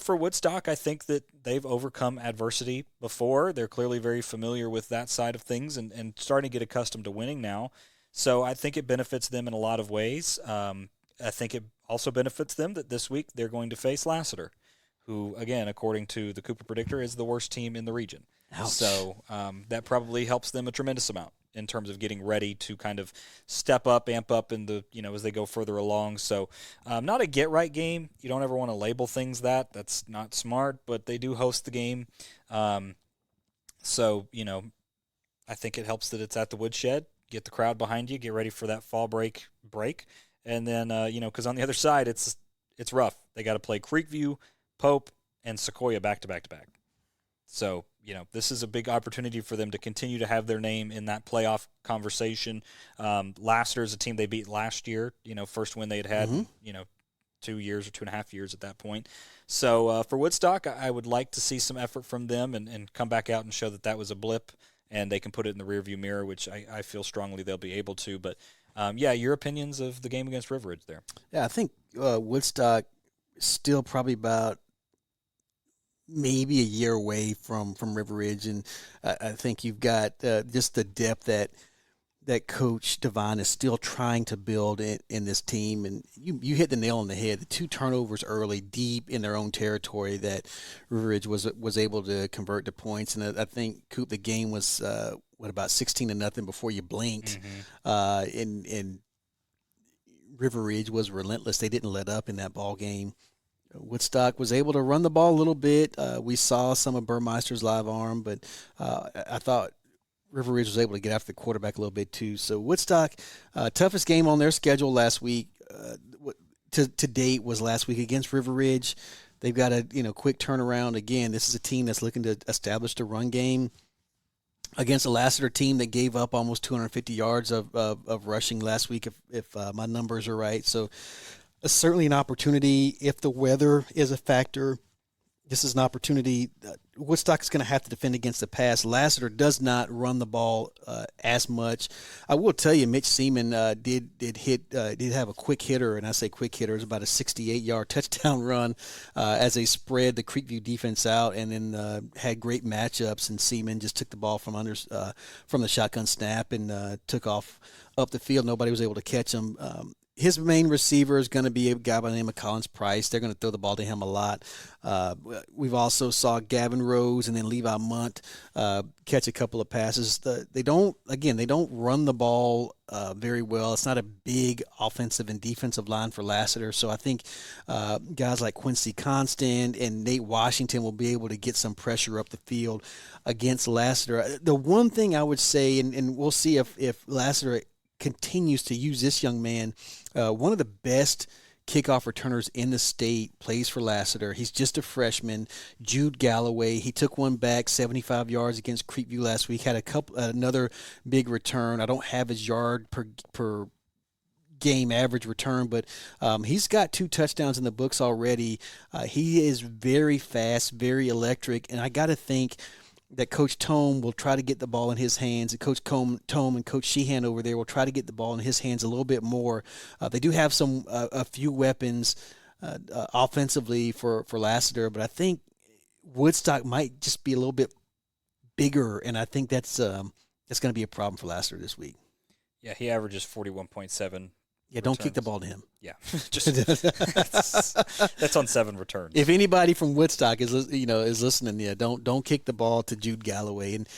Speaker 1: for Woodstock, I think that they've overcome adversity before. They're clearly very familiar with that side of things and starting to get accustomed to winning now. So I think it benefits them in a lot of ways. I think it also benefits them that this week they're going to face Lassiter, who, again, according to the Cooper Predictor, is the worst team in the region.
Speaker 2: Ouch.
Speaker 1: So that probably helps them a tremendous amount in terms of getting ready to kind of step up, amp up in the, as they go further along. So not a get-right game. You don't ever want to label things that. That's not smart, but they do host the game. So, I think it helps that it's at the Woodshed. Get the crowd behind you. Get ready for that fall break. And then, because on the other side, it's rough. They got to play Creekview, Pope, and Sequoia back-to-back. So, this is a big opportunity for them to continue to have their name in that playoff conversation. Lassiter is a team they beat last year, first win they had,
Speaker 2: Mm-hmm.
Speaker 1: 2 years or 2.5 years at that point. So for Woodstock, I would like to see some effort from them and come back out and show that was a blip and they can put it in the rearview mirror, which I feel strongly they'll be able to. But, your opinions of the game against River Ridge there.
Speaker 2: Yeah, I think Woodstock still probably about maybe a year away from River Ridge, and I think you've got just the depth that Coach Devine is still trying to build in this team. And you hit the nail on the head. The 2 turnovers early, deep in their own territory, that River Ridge was able to convert to points. And I think, Coop, the game was about 16-0 before you blinked. And River Ridge was relentless. They didn't let up in that ball game. Woodstock was able to run the ball a little bit. We saw some of Burmeister's live arm, but I thought River Ridge was able to get after the quarterback a little bit too. So Woodstock, toughest game on their schedule last week to date was last week against River Ridge. They've got a quick turnaround. Again, this is a team that's looking to establish the run game against a Lassiter team that gave up almost 250 yards of rushing last week, if my numbers are right. So certainly an opportunity if the weather is a factor. This is an opportunity. Woodstock is going to have to defend against the pass. Lassiter does not run the ball as much. I will tell you, Mitch Seaman did have a quick hitter, and I say quick hitter, it was about a 68-yard touchdown run as they spread the Creekview defense out, and then had great matchups. And Seaman just took the ball from the shotgun snap and took off up the field. Nobody was able to catch him. His main receiver is going to be a guy by the name of Collins Price. They're going to throw the ball to him a lot. We've also saw Gavin Rose and then Levi Munt catch a couple of passes. They don't run the ball very well. It's not a big offensive and defensive line for Lassiter. So I think guys like Quincy Constant and Nate Washington will be able to get some pressure up the field against Lassiter. The one thing I would say, and we'll see if Lassiter continues to use this young man, one of the best kickoff returners in the state, plays for Lassiter. He's just a freshman, Jude Galloway. He took one back 75 yards against Creekview last week, had another big return. I don't have his yard per game average return, but he's got 2 touchdowns in the books already. He is very fast, very electric, and I got to think that Coach Tome will try to get the ball in his hands. And Coach Tome and Coach Sheehan over there will try to get the ball in his hands a little bit more. They do have a few weapons offensively for Lassiter, but I think Woodstock might just be a little bit bigger, and I think that's going to be a problem for Lassiter this week.
Speaker 1: Yeah, he averages 41.7.
Speaker 2: Yeah, don't kick the ball to him.
Speaker 1: Yeah, just that's on 7 returns.
Speaker 2: If anybody from Woodstock is listening, yeah, don't kick the ball to Jude Galloway. And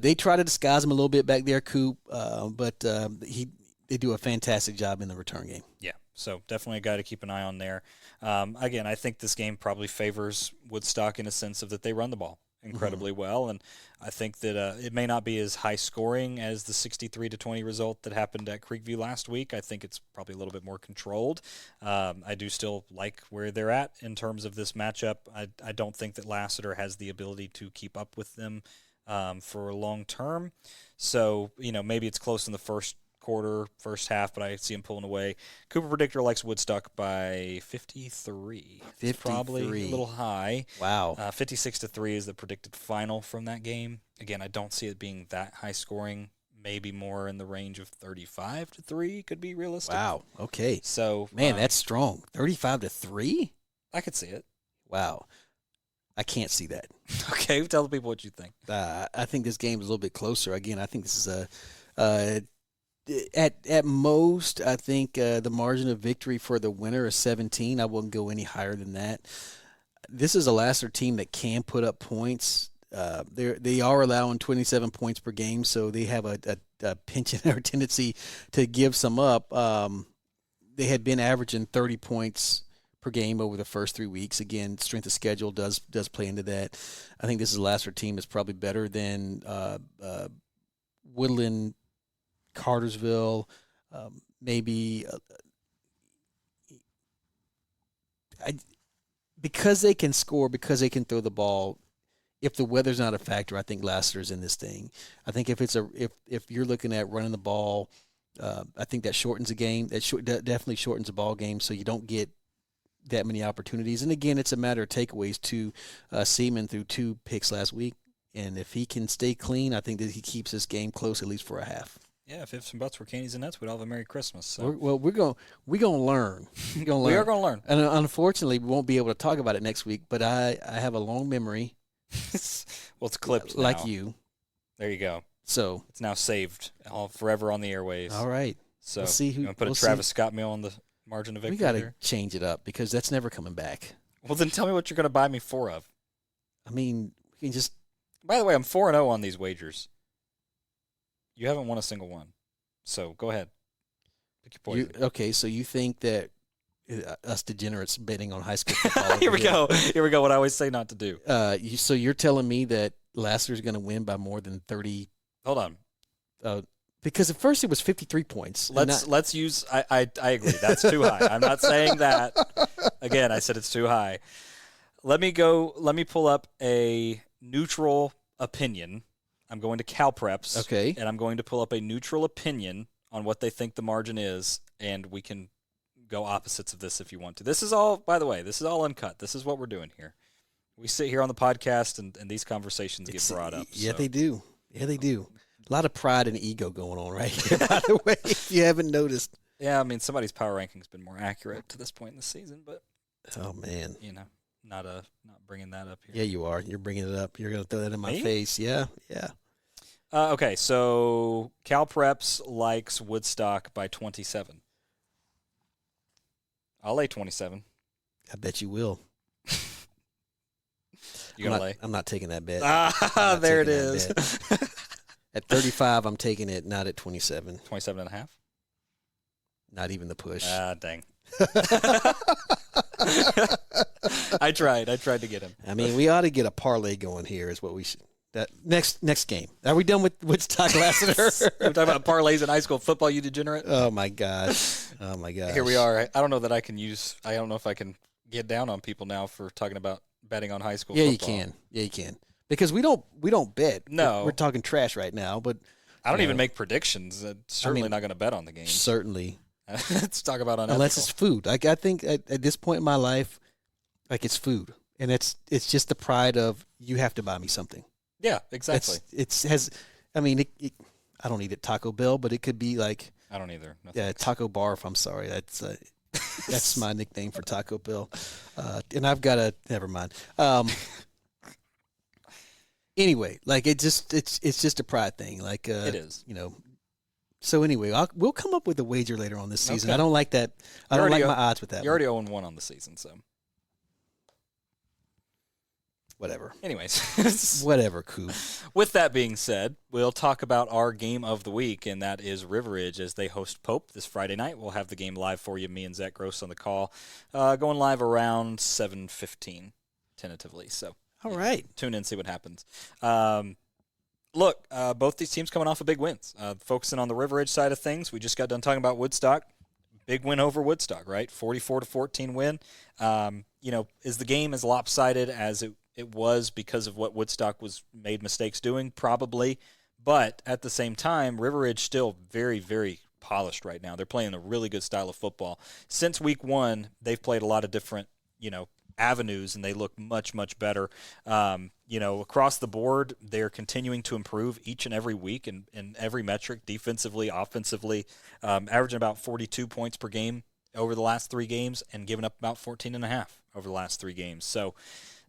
Speaker 2: they try to disguise him a little bit back there, Coop, but they do a fantastic job in the return game.
Speaker 1: Yeah, so definitely a guy to keep an eye on there. Again, I think this game probably favors Woodstock in a sense of that they run the ball incredibly well, and I think that it may not be as high scoring as the 63-20 result that happened at Creekview last week. I think it's probably a little bit more controlled. I do still like where they're at in terms of this matchup. I don't think that Lassiter has the ability to keep up with them for long term. So, maybe it's close in the first quarter, first half, but I see him pulling away. Cooper Predictor likes Woodstock by 53.
Speaker 2: 53.
Speaker 1: Probably a little high.
Speaker 2: Wow.
Speaker 1: 56-3 is the predicted final from that game. Again, I don't see it being that high scoring. Maybe more in the range of 35-3 could be realistic.
Speaker 2: Wow. Okay.
Speaker 1: So,
Speaker 2: man, that's strong. 35-3?
Speaker 1: I could see it.
Speaker 2: Wow. I can't see that.
Speaker 1: Okay, tell the people what you think.
Speaker 2: I think this game is a little bit closer. Again, I think this is at most, I think the margin of victory for the winner is 17. I wouldn't go any higher than that. This is a Lassiter team that can put up points. They are allowing 27 points per game, so they have a penchant or tendency to give some up. They had been averaging 30 points per game over the first 3 weeks. Again, strength of schedule does play into that. I think this is a Lassiter team that's probably better than Woodland, Cartersville, maybe because they can score, because they can throw the ball. If the weather's not a factor, I think Lassiter's in this thing. I think if you're looking at running the ball, I think that shortens the game. That definitely shortens the ball game, so you don't get that many opportunities. And again, it's a matter of takeaways to Seaman through 2 picks last week. And if he can stay clean, I think that he keeps this game close at least for a half.
Speaker 1: Yeah, if ifs and buts were candies and nuts, we'd all have a Merry Christmas. So.
Speaker 2: We're gonna learn.
Speaker 1: We are going to learn.
Speaker 2: And unfortunately, we won't be able to talk about it next week. But I have a long memory.
Speaker 1: Well, it's clipped
Speaker 2: like
Speaker 1: now.
Speaker 2: you.
Speaker 1: There you go.
Speaker 2: So
Speaker 1: it's now saved, all forever on the airwaves.
Speaker 2: All right.
Speaker 1: So
Speaker 2: we'll see who.
Speaker 1: You want to put a Travis Scott meal on the margin of victory?
Speaker 2: We got to change it up because that's never coming back.
Speaker 1: Well, then tell me what you're going to buy me 4 of.
Speaker 2: I mean, we can just.
Speaker 1: By the way, I'm 4-0 on these wagers. You haven't won a single one. So go ahead. Pick your poison.
Speaker 2: Okay, so you think that us degenerates betting on high school football?
Speaker 1: Here we go. Here we go. What I always say not to do.
Speaker 2: So you're telling me that Lassiter's going to win by more than 30?
Speaker 1: Hold on.
Speaker 2: Because at first it was 53 points.
Speaker 1: Let's use. I agree. That's too high. I'm not saying that. Again, I said it's too high. Let me pull up a neutral opinion. I'm going to CalPreps.
Speaker 2: Okay.
Speaker 1: And I'm going to pull up a neutral opinion on what they think the margin is, and we can go opposites of this if you want to. This is all, by the way, this is all uncut. This is what we're doing here. We sit here on the podcast, and these conversations get brought up.
Speaker 2: Yeah, so. They do. Yeah, they do. A lot of pride and ego going on right here, by the way, if you haven't noticed.
Speaker 1: Yeah, I mean, somebody's power ranking's been more accurate to this point in the season, but
Speaker 2: oh man,
Speaker 1: not bringing that up here.
Speaker 2: Yeah, you are. You're bringing it up. You're going to throw that in my face. Yeah.
Speaker 1: Okay, so CalPreps likes Woodstock by 27. I'll lay 27.
Speaker 2: I bet you will. I'm not taking that bet.
Speaker 1: There it is.
Speaker 2: At 35, I'm taking it, not at 27.
Speaker 1: 27 and a half?
Speaker 2: Not even the push.
Speaker 1: Dang. I tried to get him.
Speaker 2: I mean, we ought to get a parlay going here is what we should. That next game. Are we done with Woodstock Lassiter?
Speaker 1: We're talking about parlays in high school football, you degenerate?
Speaker 2: Oh, my gosh.
Speaker 1: Here we are. I don't know that I can use – I don't know if I can get down on people now for talking about betting on high school football.
Speaker 2: Yeah, you can. Because we don't bet.
Speaker 1: No.
Speaker 2: We're talking trash right now, but
Speaker 1: I don't even make predictions. Certainly not going to bet on the game.
Speaker 2: Certainly.
Speaker 1: Let's talk about unethical.
Speaker 2: Unless it's food. Like I think at this point in my life, like it's food. And it's just the pride of you have to buy me something.
Speaker 1: Yeah, exactly.
Speaker 2: I don't eat at Taco Bell, but it could be like
Speaker 1: I don't either. No,
Speaker 2: yeah, Taco Barf. I'm sorry. That's my nickname for Taco Bell. And I've got never mind. Anyway, like it's just a pride thing. Like
Speaker 1: it is.
Speaker 2: So anyway, we'll come up with a wager later on this season.
Speaker 1: Okay.
Speaker 2: I don't like that. I don't like my odds with that.
Speaker 1: You're already 0-1 on the season, so
Speaker 2: whatever.
Speaker 1: Anyways,
Speaker 2: whatever, Coop.
Speaker 1: With that being said, we'll talk about our game of the week, and that is River Ridge as they host Pope this Friday night. We'll have the game live for you. Me and Zach Gross on the call, going live around 7:15, tentatively. So,
Speaker 2: all right,
Speaker 1: tune in, see what happens. Look, both these teams coming off of big wins. Focusing on the River Ridge side of things, we just got done talking about Woodstock. Big win over Woodstock, right? 44-14 win. Is the game as lopsided as it was because of what Woodstock was made mistakes doing? Probably. But at the same time, River Ridge still very, very polished right now. They're playing a really good style of football. Since week 1, they've played a lot of different, avenues, and they look much, much better. Across the board, they're continuing to improve each and every week in every metric, defensively, offensively, averaging about 42 points per game over the last 3 games and giving up about 14.5 over the last 3 games. So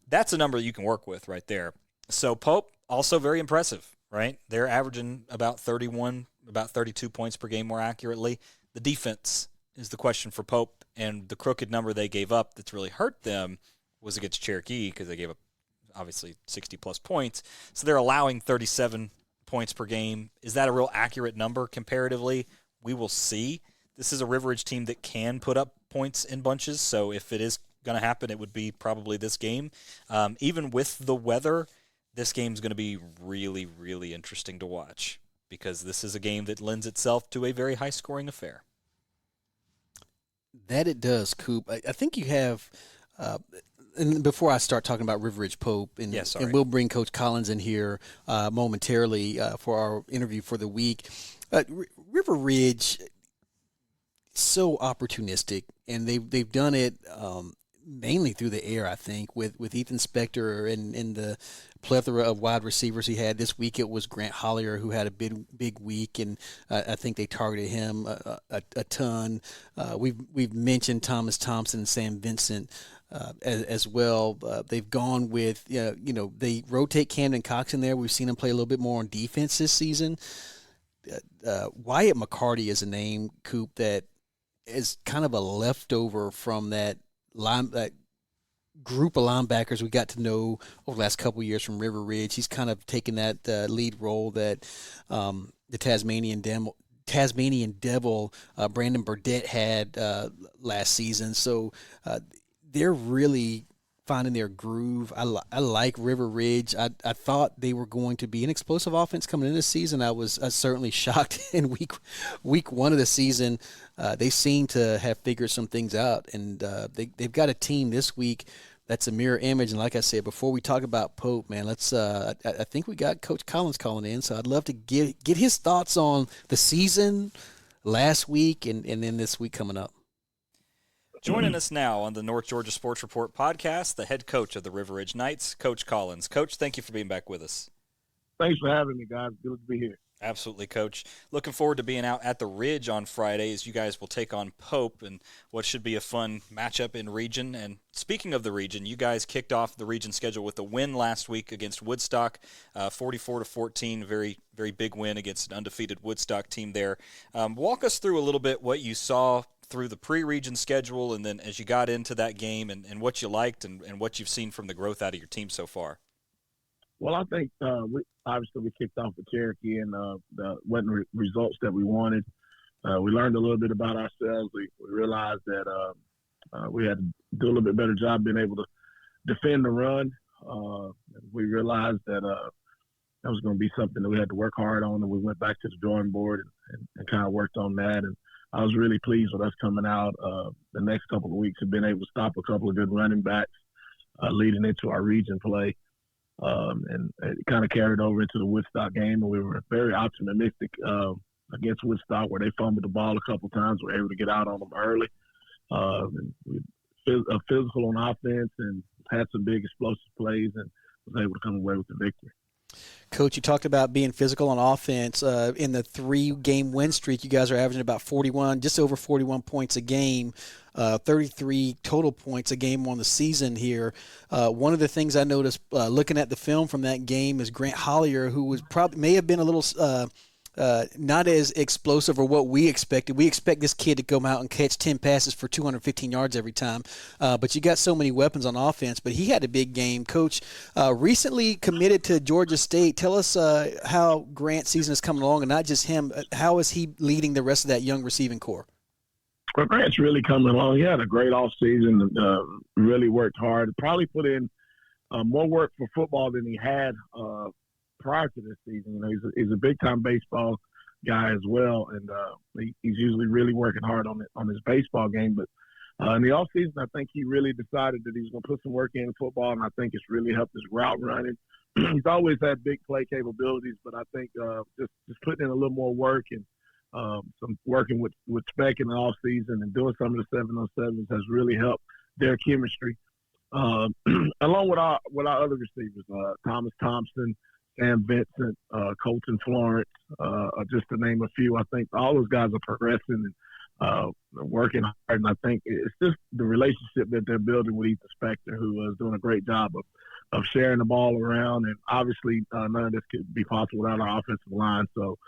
Speaker 1: that's a number that you can work with right there. So Pope, also very impressive, right? They're averaging about 31, about 32 points per game more accurately. The defense is the question for Pope, and the crooked number they gave up that's really hurt them was against Cherokee because they gave up, obviously, 60-plus points. So they're allowing 37 points per game. Is that a real accurate number comparatively? We will see. This is a River Ridge team that can put up points in bunches, so if it is going to happen, it would be probably this game. Even with the weather, this game's going to be really, really interesting to watch because this is a game that lends itself to a very high-scoring affair.
Speaker 2: That it does, Coop. I think you have and before I start talking about River Ridge Pope, and we'll bring Coach Collins in here momentarily for our interview for the week. River Ridge, so opportunistic, and they've done it mainly through the air, I think, with Ethan Spector and the plethora of wide receivers he had. This week it was Grant Hollier who had a big week, and I think they targeted him a ton. We've mentioned Thomas Thompson and Sam Vincent as well. They've gone with, they rotate Camden Cox in there. We've seen him play a little bit more on defense this season. Wyatt McCarty is a name, Coop, that is kind of a leftover from that group of linebackers we got to know over the last couple of years from River Ridge. He's kind of taken that lead role that the Tasmanian Devil Brandon Burdett had last season. So they're really finding their groove. I like River Ridge. I thought they were going to be an explosive offense coming into this season. I was certainly shocked in week one of the season. They seem to have figured some things out, and they've got a team this week that's a mirror image. And like I said, before we talk about Pope, man, let's. I think we got Coach Collins calling in, so I'd love to get his thoughts on the season last week and then this week coming up.
Speaker 1: Joining us now on the North Georgia Sports Report podcast, the head coach of the River Ridge Knights, Coach Collins. Coach, thank you for being back with us.
Speaker 3: Thanks for having me, guys. Good to be here.
Speaker 1: Absolutely, Coach. Looking forward to being out at the Ridge on Friday as you guys will take on Pope and what should be a fun matchup in region. And speaking of the region, you guys kicked off the region schedule with a win last week against Woodstock, 44-14, very, very big win against an undefeated Woodstock team there. Walk us through a little bit what you saw through the pre-region schedule and then as you got into that game and what you liked and what you've seen from the growth out of your team so far.
Speaker 3: Well, I think we kicked off with Cherokee and wasn't results that we wanted. We learned a little bit about ourselves. We realized that we had to do a little bit better job being able to defend the run. We realized that that was going to be something that we had to work hard on, and we went back to the drawing board and kind of worked on that. And I was really pleased with us coming out. The next couple of weeks have been able to stop a couple of good running backs leading into our region play. And it kind of carried over into the Woodstock game, and we were very optimistic against Woodstock where they fumbled the ball a couple times. We were able to get out on them early. And we physical on offense and had some big explosive plays and was able to come away with the victory.
Speaker 2: Coach, you talked about being physical on offense. In the 3-game win streak, you guys are averaging about 41, just over 41 points a game, 33 total points a game on the season here. One of the things I noticed looking at the film from that game is Grant Hollier, who was may have been a little not as explosive or what we expected. We expect this kid to come out and catch 10 passes for 215 yards every time. But you got so many weapons on offense. But he had a big game. Coach, recently committed to Georgia State. Tell us how Grant's season is coming along, and not just him. How is he leading the rest of that young receiving core?
Speaker 3: Well, Grant's really coming along. He had a great offseason, really worked hard, probably put in more work for football than he had prior to this season. You know, he's a big-time baseball guy as well, and he's usually really working hard on his baseball game. But in the offseason, I think he really decided that he's going to put some work in football, and I think it's really helped his route running. He's always had big play capabilities, but I think just putting in a little more work and some working with Spec in the offseason and doing some of the 7-on-7s has really helped their chemistry. Along with our other receivers, Thomas Thompson, Sam Vincent, Colton Florence, just to name a few. I think all those guys are progressing and working hard, and I think it's just the relationship that they're building with Ethan Spector, who is doing a great job of sharing the ball around. And obviously, none of this could be possible without our offensive line. So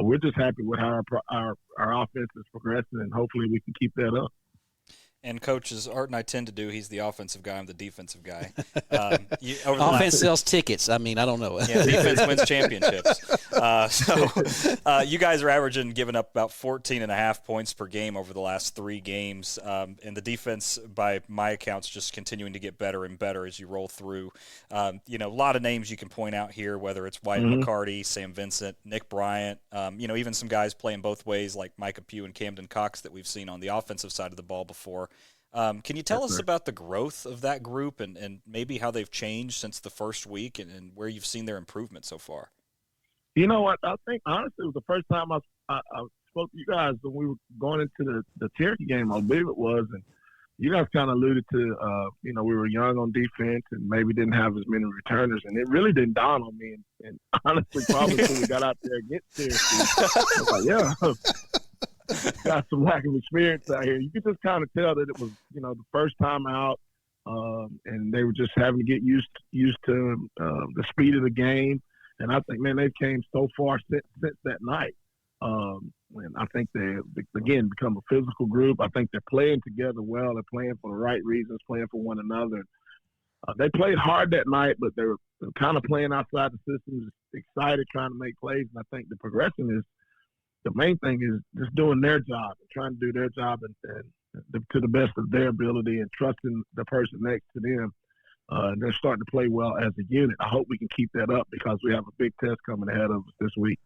Speaker 3: we're just happy with how our offense is progressing, and hopefully we can keep that up.
Speaker 1: And Coach, as Art and I tend to do, he's the offensive guy. I'm the defensive guy.
Speaker 2: Offense sells tickets. I mean, I don't know.
Speaker 1: Yeah, defense wins championships. So you guys are averaging, giving up about 14.5 points per game over the last 3 games. And the defense, by my accounts, just continuing to get better and better as you roll through. A lot of names you can point out here, whether it's Wyatt McCarty, Sam Vincent, Nick Bryant, even some guys playing both ways like Micah Pugh and Camden Cox that we've seen on the offensive side of the ball before. Can you tell us about the growth of that group and maybe how they've changed since the first week and where you've seen their improvement so far?
Speaker 3: You know what? I think, honestly, it was the first time I spoke to you guys when we were going into the Cherokee game, I believe it was, and you guys kind of alluded to, we were young on defense and maybe didn't have as many returners, and it really didn't dawn on me. And honestly, probably until we got out there against Cherokee, I was like, yeah, got some lack of experience out here. You could just kind of tell that it was, the first time out, and they were just having to get used to the speed of the game. And I think, man, they've came so far since that night. And I think they again become a physical group. I think they're playing together well. They're playing for the right reasons, playing for one another. They played hard that night, but they were kind of playing outside the system, just excited, trying to make plays. And I think the progression is the main thing is just doing their job and trying to do their job and to the best of their ability and trusting the person next to them. And they're starting to play well as a unit. I hope we can keep that up because we have a big test coming ahead of us this week.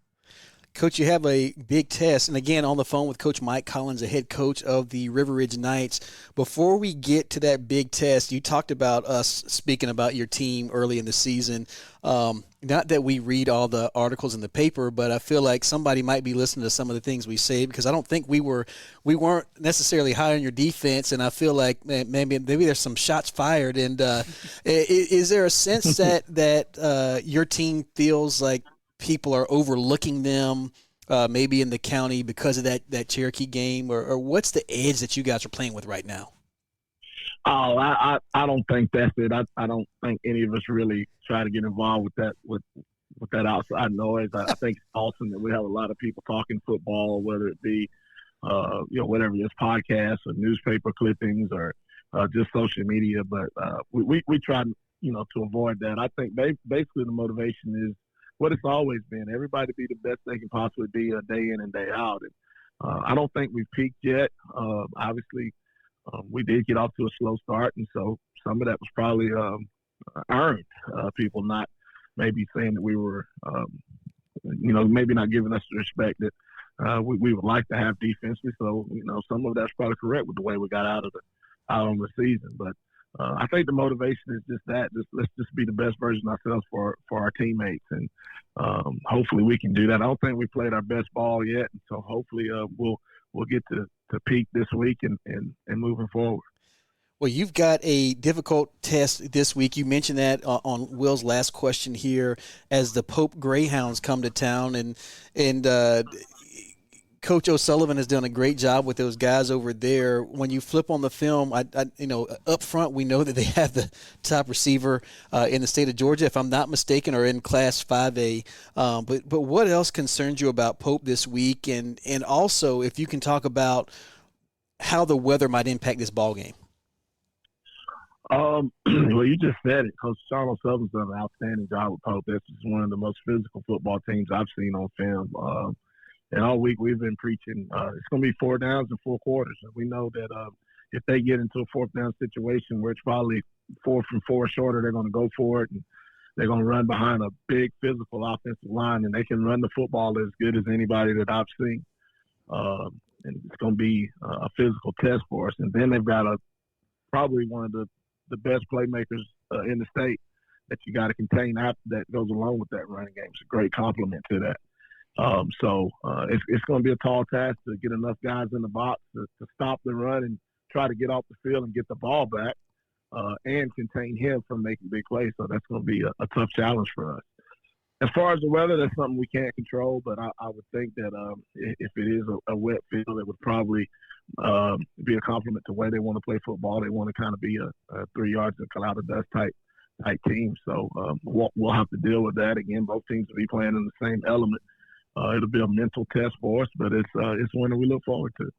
Speaker 2: Coach, you have a big test. And again, on the phone with Coach Mike Collins, the head coach of the River Ridge Knights. Before we get to that big test, you talked about us speaking about your team early in the season. Not that we read all the articles in the paper, but I feel like somebody might be listening to some of the things we say because I don't think we weren't necessarily high on your defense, and I feel like maybe there's some shots fired. And is there a sense that your team feels like people are overlooking them maybe in the county because of that Cherokee game, or what's the edge that you guys are playing with right now?
Speaker 3: Oh, I don't think that's it. I don't think any of us really try to get involved with that outside noise. I think it's awesome that we have a lot of people talking football, whether it be whatever this podcast or newspaper clippings or just social media. But we try to avoid that. I think basically the motivation is what it's always been. Everybody be the best they can possibly be day in and day out. And I don't think we've peaked yet. Obviously, we did get off to a slow start, and so some of that was probably earned. People not maybe saying that we were, maybe not giving us the respect that we would like to have defensively. So, some of that's probably correct with the way we got out on the season. But I think the motivation is just that. Let's just be the best version of ourselves for our teammates, and hopefully we can do that. I don't think we played our best ball yet, and so hopefully we'll get to peak this week and moving forward.
Speaker 2: Well, you've got a difficult test this week. You mentioned that on Will's last question here as the Pope Greyhounds come to town, and Coach O'Sullivan has done a great job with those guys over there. When you flip on the film, up front we know that they have the top receiver in the state of Georgia, if I'm not mistaken, or in Class 5A. But what else concerns you about Pope this week? And also, if you can talk about how the weather might impact this ball game.
Speaker 3: Well, you just said it. Coach Sean O'Sullivan's done an outstanding job with Pope. This is one of the most physical football teams I've seen on film. And all week we've been preaching it's going to be 4 downs and 4 quarters. And we know that if they get into a 4th down situation where it's probably 4 from 4 shorter, they're going to go for it. And they're going to run behind a big physical offensive line, and they can run the football as good as anybody that I've seen. And it's going to be a physical test for us. And then they've got probably one of the best playmakers in the state that you got to contain after that goes along with that running game. It's a great compliment to that. So it's going to be a tall task to get enough guys in the box to stop the run and try to get off the field and get the ball back and contain him from making big plays. So that's going to be a tough challenge for us. As far as the weather, that's something we can't control, but I would think that if it is a wet field, it would probably be a compliment to the way they want to play football. They want to kind of be a 3 yards and cloud of dust type team. So we'll have to deal with that. Again, both teams will be playing in the same element. It'll be a mental test for us, but it's one that we look forward to.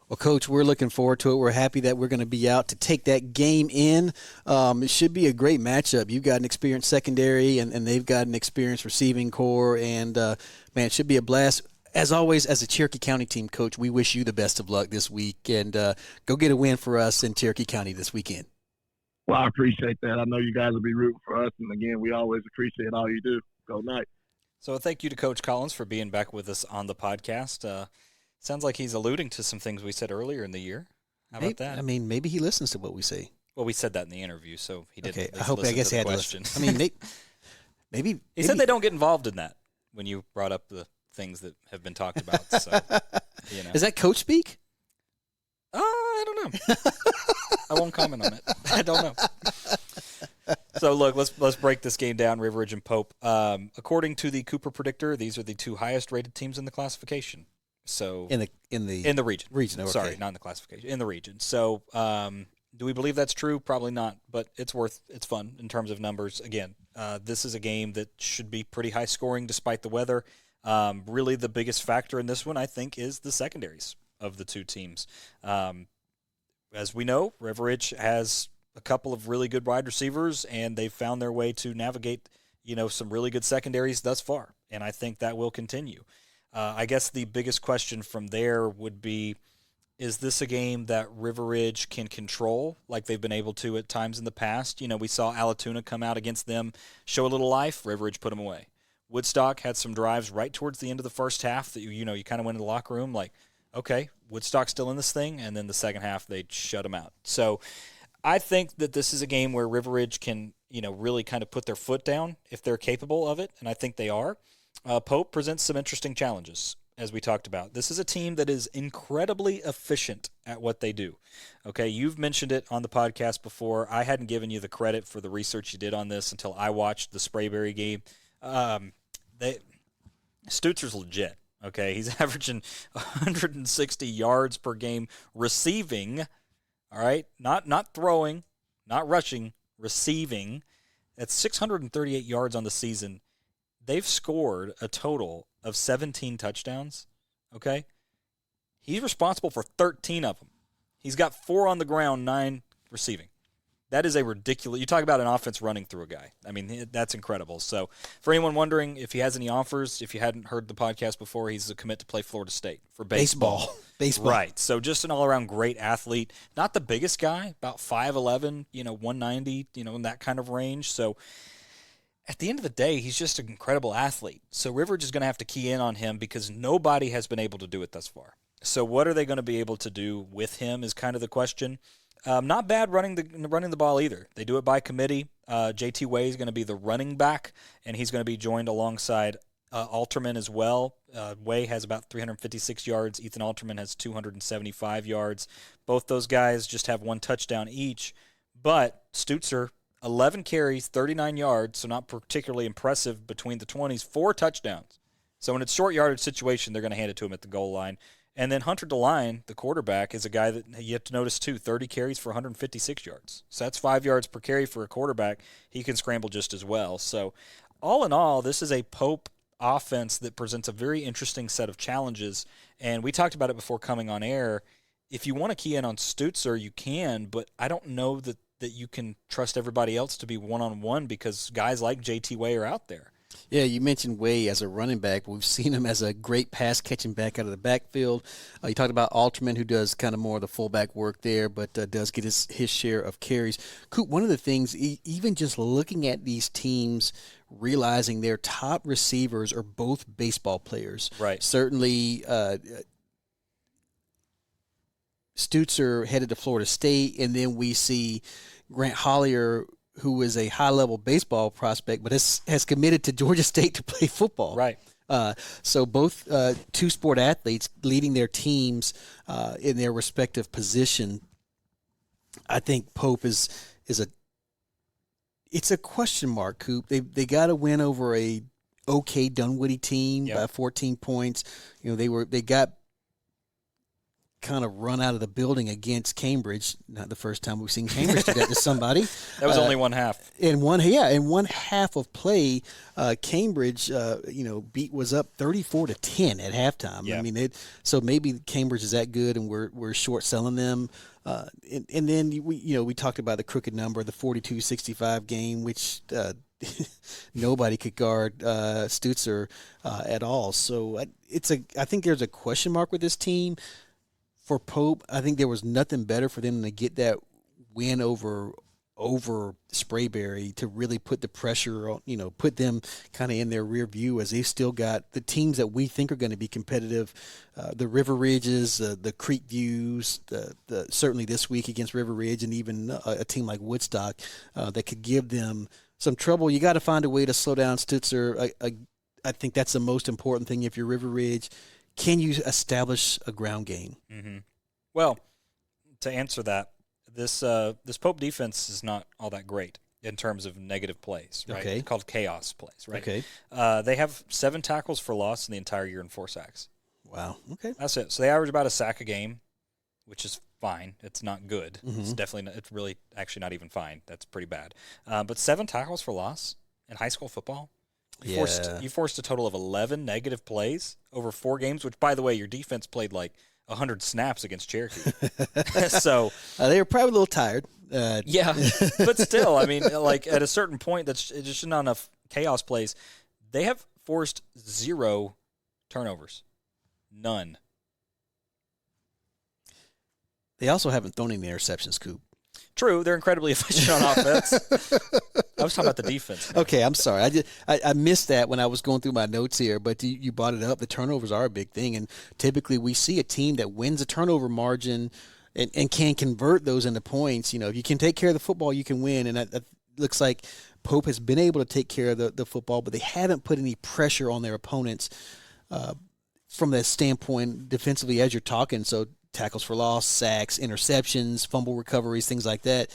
Speaker 2: Well, Coach, we're looking forward to it. We're happy that we're going to be out to take that game in. It should be a great matchup. You've got an experienced secondary, and they've got an experienced receiving core, and, man, it should be a blast. As always, as a Cherokee County team, Coach, we wish you the best of luck this week, and go get a win for us in Cherokee County this weekend.
Speaker 3: Well, I appreciate that. I know you guys will be rooting for us, and, again, we always appreciate all you do. Go Knights.
Speaker 1: So thank you to Coach Collins for being back with us on the podcast. Sounds like he's alluding to some things we said earlier in the year. How about that?
Speaker 2: I mean, maybe he listens to what we say.
Speaker 1: Well, we said that in the interview, so he didn't.
Speaker 2: Okay, I guess he had to listen. I mean, maybe
Speaker 1: he said they don't get involved in that when you brought up the things that have been talked about. So,
Speaker 2: Is that coach speak?
Speaker 1: I don't know. I won't comment on it. I don't know. So look, let's break this game down. River Ridge and Pope. According to the Cooper Predictor, these are the two highest rated teams in the classification. So
Speaker 2: in the
Speaker 1: region.
Speaker 2: Okay.
Speaker 1: Sorry, not in the classification. In the region. So do we believe that's true? Probably not. But it's fun in terms of numbers. Again, this is a game that should be pretty high scoring despite the weather. Really, the biggest factor in this one, I think, is the secondaries of the two teams. As we know, River Ridge has a couple of really good wide receivers, and they've found their way to navigate, some really good secondaries thus far, and I think that will continue. I guess the biggest question from there would be, is this a game that River Ridge can control like they've been able to at times in the past? We saw Allatoona come out against them, show a little life, River Ridge put them away. Woodstock had some drives right towards the end of the first half that you kind of went in the locker room like, okay, Woodstock's still in this thing, and then the second half they shut them out. So I think that this is a game where River Ridge can, really kind of put their foot down if they're capable of it, and I think they are. Pope presents some interesting challenges, as we talked about. This is a team that is incredibly efficient at what they do. Okay, you've mentioned it on the podcast before. I hadn't given you the credit for the research you did on this until I watched the Sprayberry game. Stutzer's legit. Okay, he's averaging 160 yards per game receiving. All right, not throwing, not rushing, receiving. That's 638 yards on the season. They've scored a total of 17 touchdowns. Okay, he's responsible for 13 of them. He's got 4 on the ground, 9 receiving. That is a ridiculous – you talk about an offense running through a guy. I mean, that's incredible. So for anyone wondering if he has any offers, if you hadn't heard the podcast before, he's a commit to play Florida State for baseball.
Speaker 2: Baseball.
Speaker 1: Right. So just an all-around great athlete. Not the biggest guy, about 5'11", 190, in that kind of range. So at the end of the day, he's just an incredible athlete. So Rivers is going to have to key in on him because nobody has been able to do it thus far. So what are they going to be able to do with him is kind of the question. Not bad running the ball either. They do it by committee. JT Way is going to be the running back, and he's going to be joined alongside Alterman as well. Way has about 356 yards. Ethan Alterman has 275 yards. Both those guys just have 1 touchdown each. But Stutzer, 11 carries, 39 yards, so not particularly impressive between the 20s, 4 touchdowns. So in a short yardage situation, they're going to hand it to him at the goal line. And then Hunter DeLine, the quarterback, is a guy that you have to notice too, 30 carries for 156 yards. So that's 5 yards per carry for a quarterback. He can scramble just as well. So all in all, this is a Pope offense that presents a very interesting set of challenges. And we talked about it before coming on air. If you want to key in on Stutzer, you can, but I don't know that you can trust everybody else to be one-on-one because guys like JT Way are out there.
Speaker 2: Yeah, you mentioned Way as a running back. We've seen him as a great pass-catching back out of the backfield. You talked about Alterman, who does kind of more of the fullback work there, but does get his share of carries. Coop, one of the things, even just looking at these teams, realizing their top receivers are both baseball players.
Speaker 1: Right.
Speaker 2: Certainly, Stutzer headed to Florida State, and then we see Grant Hollier, who is a high-level baseball prospect, but has committed to Georgia State to play football.
Speaker 1: Right.
Speaker 2: So both two-sport athletes leading their teams in their respective position. I think Pope is it's a question mark, Coop. They got to win over a okay Dunwoody team by 14 points. They got kind of run out of the building against Cambridge. Not the first time we've seen Cambridge do that to somebody.
Speaker 1: That was only one half.
Speaker 2: In one half of play, Cambridge, was up 34-10 at halftime.
Speaker 1: Yeah.
Speaker 2: I mean, so maybe Cambridge is that good, and we're short selling them. And then we talked about the crooked number, the 42-65 game, which nobody could guard Stutzer at all. So I think there's a question mark with this team. For Pope, I think there was nothing better for them than to get that win over Sprayberry to really put the pressure on, put them kind of in their rear view as they've still got the teams that we think are going to be competitive, the River Ridges, the Creek Views, the certainly this week against River Ridge, and even a team like Woodstock that could give them some trouble. You got to find a way to slow down Stutzer. I think that's the most important thing if you're River Ridge. Can you establish a ground game?
Speaker 1: Mm-hmm. Well, to answer that, this Pope defense is not all that great in terms of negative plays, right?
Speaker 2: Okay.
Speaker 1: It's called chaos plays, right?
Speaker 2: Okay.
Speaker 1: They have 7 tackles for loss in the entire year and 4 sacks.
Speaker 2: Wow. Okay.
Speaker 1: That's it. So they average about a sack a game, which is fine. It's not good.
Speaker 2: Mm-hmm.
Speaker 1: It's definitely not, it's really actually not even fine. That's pretty bad. But 7 tackles for loss in high school football. You forced a total of 11 negative plays over 4 games, which, by the way, your defense played like 100 snaps against Cherokee. So
Speaker 2: they were probably a little tired.
Speaker 1: Yeah, but still, I mean, like at a certain point, that's just not enough chaos plays. They have forced 0 turnovers. None.
Speaker 2: They also haven't thrown any interceptions, Coop.
Speaker 1: True, they're incredibly efficient on offense. I was talking about the defense. Man.
Speaker 2: Okay, I'm sorry. I missed that when I was going through my notes here, but you brought it up. The turnovers are a big thing, and typically we see a team that wins a turnover margin and can convert those into points. You know, if you can take care of the football, you can win, and that looks like Pope has been able to take care of the football, but they haven't put any pressure on their opponents from that standpoint defensively as you're talking. So tackles for loss, sacks, interceptions, fumble recoveries, things like that.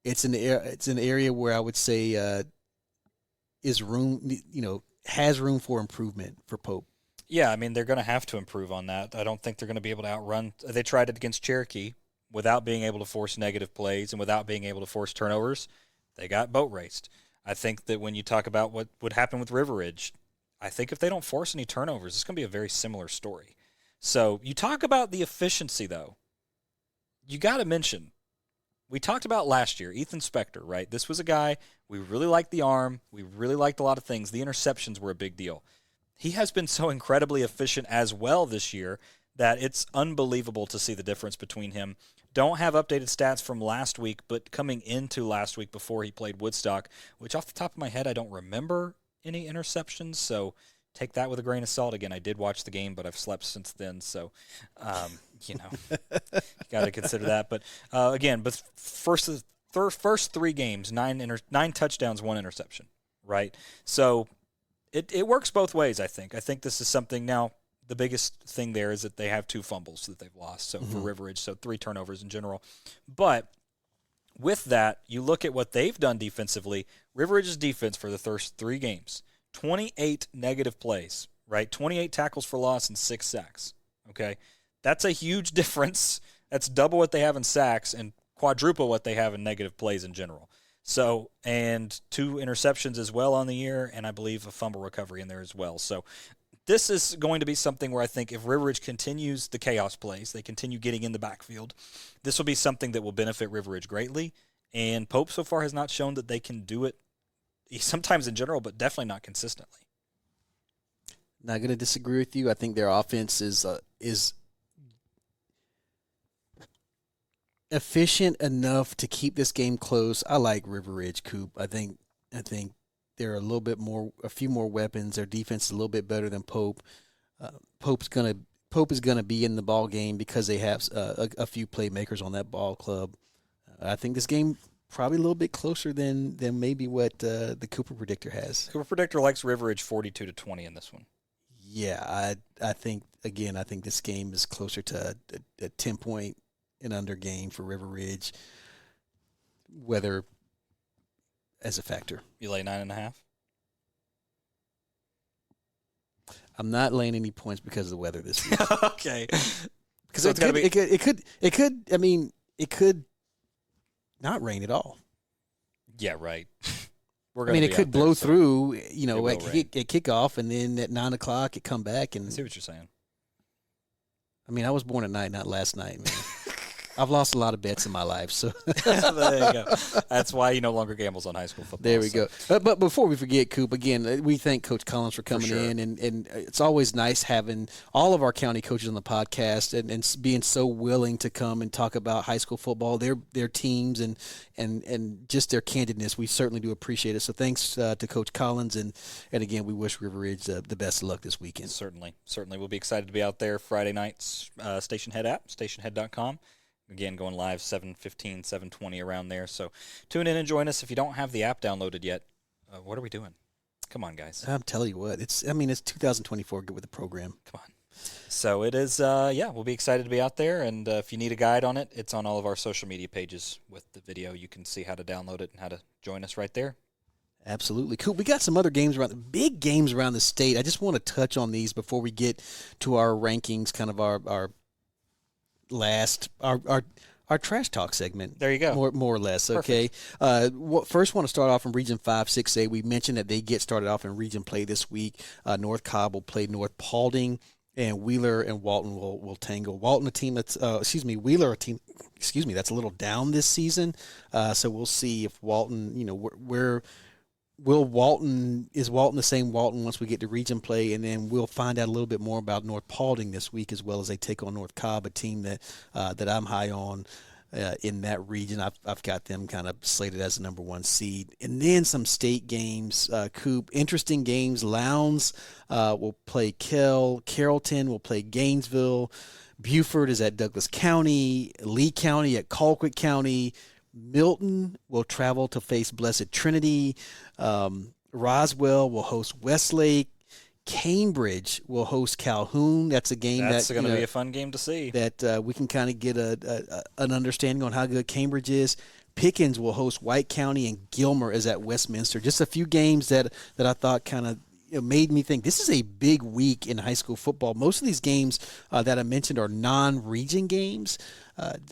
Speaker 2: It's an area where I would say has room for improvement for Pope.
Speaker 1: Yeah, I mean, they're going to have to improve on that. I don't think they're going to be able to outrun. They tried it against Cherokee without being able to force negative plays and without being able to force turnovers. They got boat raced. I think that when you talk about what would happen with River Ridge, I think if they don't force any turnovers, it's going to be a very similar story. So you talk about the efficiency, though. You got to mention, we talked about last year, Ethan Spector, right? This was a guy, we really liked the arm. We really liked a lot of things. The interceptions were a big deal. He has been so incredibly efficient as well this year that it's unbelievable to see the difference between him. Don't have updated stats from last week, but coming into last week before he played Woodstock, which off the top of my head, I don't remember any interceptions, so take that with a grain of salt. Again, I did watch the game, but I've slept since then, so, you got to consider that. But, again, first 3 games, 9 touchdowns, 1 interception, right? So it works both ways, I think. I think this is something now. The biggest thing there is that they have 2 fumbles that they've lost, so for River Ridge, so 3 turnovers in general. But with that, you look at what they've done defensively. River Ridge's defense for the first 3 games, 28 negative plays, right? 28 tackles for loss and 6 sacks, okay? That's a huge difference. That's double what they have in sacks and quadruple what they have in negative plays in general. So, and 2 interceptions as well on the year, and I believe a fumble recovery in there as well. So this is going to be something where I think if River Ridge continues the chaos plays, they continue getting in the backfield, this will be something that will benefit River Ridge greatly. And Pope so far has not shown that they can do it, sometimes in general, but definitely not consistently.
Speaker 2: Not going to disagree with you. I think their offense is efficient enough to keep this game close. I like River Ridge, Coop. I think they're a few more weapons. Their defense is a little bit better than Pope. Pope is gonna be in the ball game because they have a few playmakers on that ball club. I think this game probably a little bit closer than maybe what the Cooper Predictor has.
Speaker 1: Cooper Predictor likes River Ridge 42-20 in this one.
Speaker 2: Yeah, I think this game is closer to a 10-point and under game for River Ridge. Weather as a factor.
Speaker 1: You lay 9.5?
Speaker 2: I'm not laying any points because of the weather this week.
Speaker 1: Okay.
Speaker 2: Because it could not rain at all.
Speaker 1: Yeah, right.
Speaker 2: It could blow through, at kickoff, and then at 9 o'clock it come back. And
Speaker 1: I see what you're saying.
Speaker 2: I was born at night, not last night, man. I've lost a lot of bets in my life, so
Speaker 1: there you go. That's why he no longer gambles on high school football.
Speaker 2: There we go. But before we forget, Coop, again, we thank Coach Collins for coming in, and it's always nice having all of our county coaches on the podcast and being so willing to come and talk about high school football, their teams, and just their candidness. We certainly do appreciate it. So thanks to Coach Collins, and again, we wish River Ridge the best of luck this weekend.
Speaker 1: Certainly. We'll be excited to be out there Friday nights. Station Head app, stationhead.com. Again, going live 7:15, 7:20 around there. So tune in and join us. If you don't have the app downloaded yet, what are we doing? Come on, guys.
Speaker 2: I'm telling you what, it's 2024. Get with the program.
Speaker 1: Come on. So it is, we'll be excited to be out there. And if you need a guide on it, it's on all of our social media pages with the video. You can see how to download it and how to join us right there.
Speaker 2: Absolutely. Cool. We got some other games big games around the state. I just want to touch on these before we get to our rankings, kind of our trash talk segment.
Speaker 1: There you go.
Speaker 2: More or less. Okay. First, want to start off in Region 5, 6A. We mentioned that they get started off in Region play this week. North Cobb will play North Paulding, and Wheeler and Walton will tangle. Walton, a team that's Wheeler, a team, that's a little down this season. So we'll see if Walton, where is Walton the same Walton once we get to region play, and then we'll find out a little bit more about North Paulding this week, as well as they take on North Cobb, a team that I'm high on in that region. I've got them kind of slated as the number 1 seed. And then some state games, Coop, interesting games. Lowndes will play Carrollton will play Gainesville. Buford is at Douglas County. Lee County at Colquitt County. Milton will travel to face Blessed Trinity. Roswell will host Westlake. Cambridge will host Calhoun. That's a game
Speaker 1: that's going to be a fun game to see.
Speaker 2: That we can kind of get an understanding on how good Cambridge is. Pickens will host White County, and Gilmer is at Westminster. Just a few games that I thought kind of made me think this is a big week in high school football. Most of these games that I mentioned are non-region games,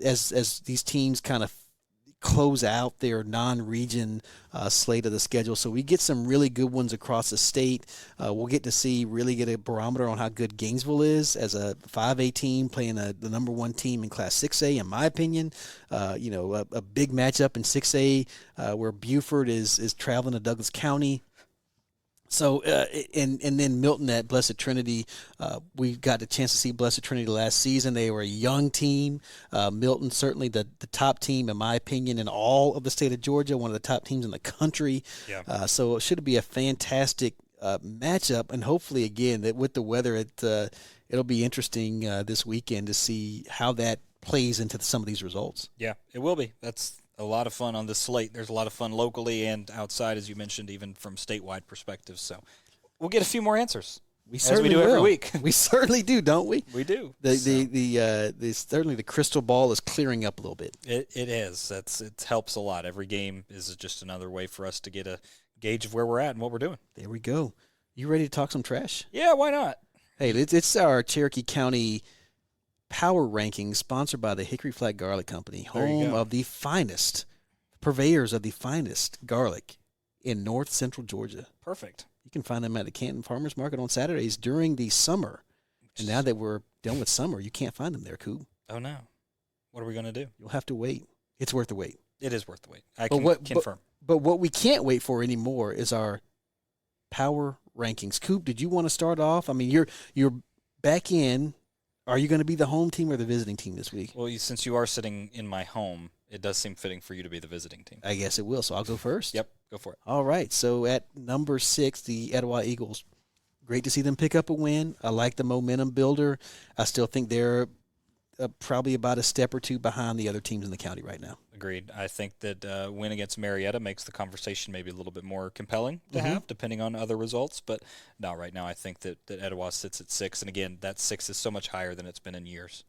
Speaker 2: as these teams kind of close out their non-region slate of the schedule. So we get some really good ones across the state. We'll get to really get a barometer on how good Gainesville is as a 5A team playing the number 1 team in Class 6A, in my opinion. A big matchup in 6A where Buford is traveling to Douglas County. So, and then Milton at Blessed Trinity, we got the chance to see Blessed Trinity last season. They were a young team. Milton, certainly the top team, in my opinion, in all of the state of Georgia, one of the top teams in the country.
Speaker 1: Yeah.
Speaker 2: So it should be a fantastic matchup, and hopefully, again, that with the weather, it'll be interesting this weekend to see how that plays into some of these results.
Speaker 1: Yeah, it will be. That's a lot of fun on this slate. There's a lot of fun locally and outside, as you mentioned, even from statewide perspectives. So we'll get a few more answers.
Speaker 2: We certainly
Speaker 1: do
Speaker 2: will.
Speaker 1: Every week.
Speaker 2: We certainly do, don't we?
Speaker 1: We do.
Speaker 2: Certainly the crystal ball is clearing up a little bit.
Speaker 1: It is. It helps a lot. Every game is just another way for us to get a gauge of where we're at and what we're doing.
Speaker 2: There we go. You ready to talk some trash?
Speaker 1: Yeah, why not?
Speaker 2: Hey, it's our Cherokee County Power Rankings, sponsored by the Hickory Flat Garlic Company, home of the finest, purveyors of the finest garlic in north central Georgia.
Speaker 1: Perfect.
Speaker 2: You can find them at the Canton Farmers Market on Saturdays during the summer. And now that we're done with summer, you can't find them there, Coop.
Speaker 1: Oh, no. What are we going to do?
Speaker 2: You'll have to wait. It's worth the wait.
Speaker 1: It is worth the wait. I can confirm.
Speaker 2: But what we can't wait for anymore is our Power Rankings. Coop, did you want to start off? I mean, you're back in. Are you going to be the home team or the visiting team this week?
Speaker 1: Well, since you are sitting in my home, it does seem fitting for you to be the visiting team.
Speaker 2: I guess it will, so I'll go first.
Speaker 1: Yep, go for it.
Speaker 2: All right, so at number 6, the Etowah Eagles. Great to see them pick up a win. I like the momentum builder. I still think they're probably about a step or two behind the other teams in the county right now.
Speaker 1: Agreed. I think that win against Marietta makes the conversation maybe a little bit more compelling to have, depending on other results. But no, right now I think that Etowah sits at 6. And again, that 6 is so much higher than it's been in years.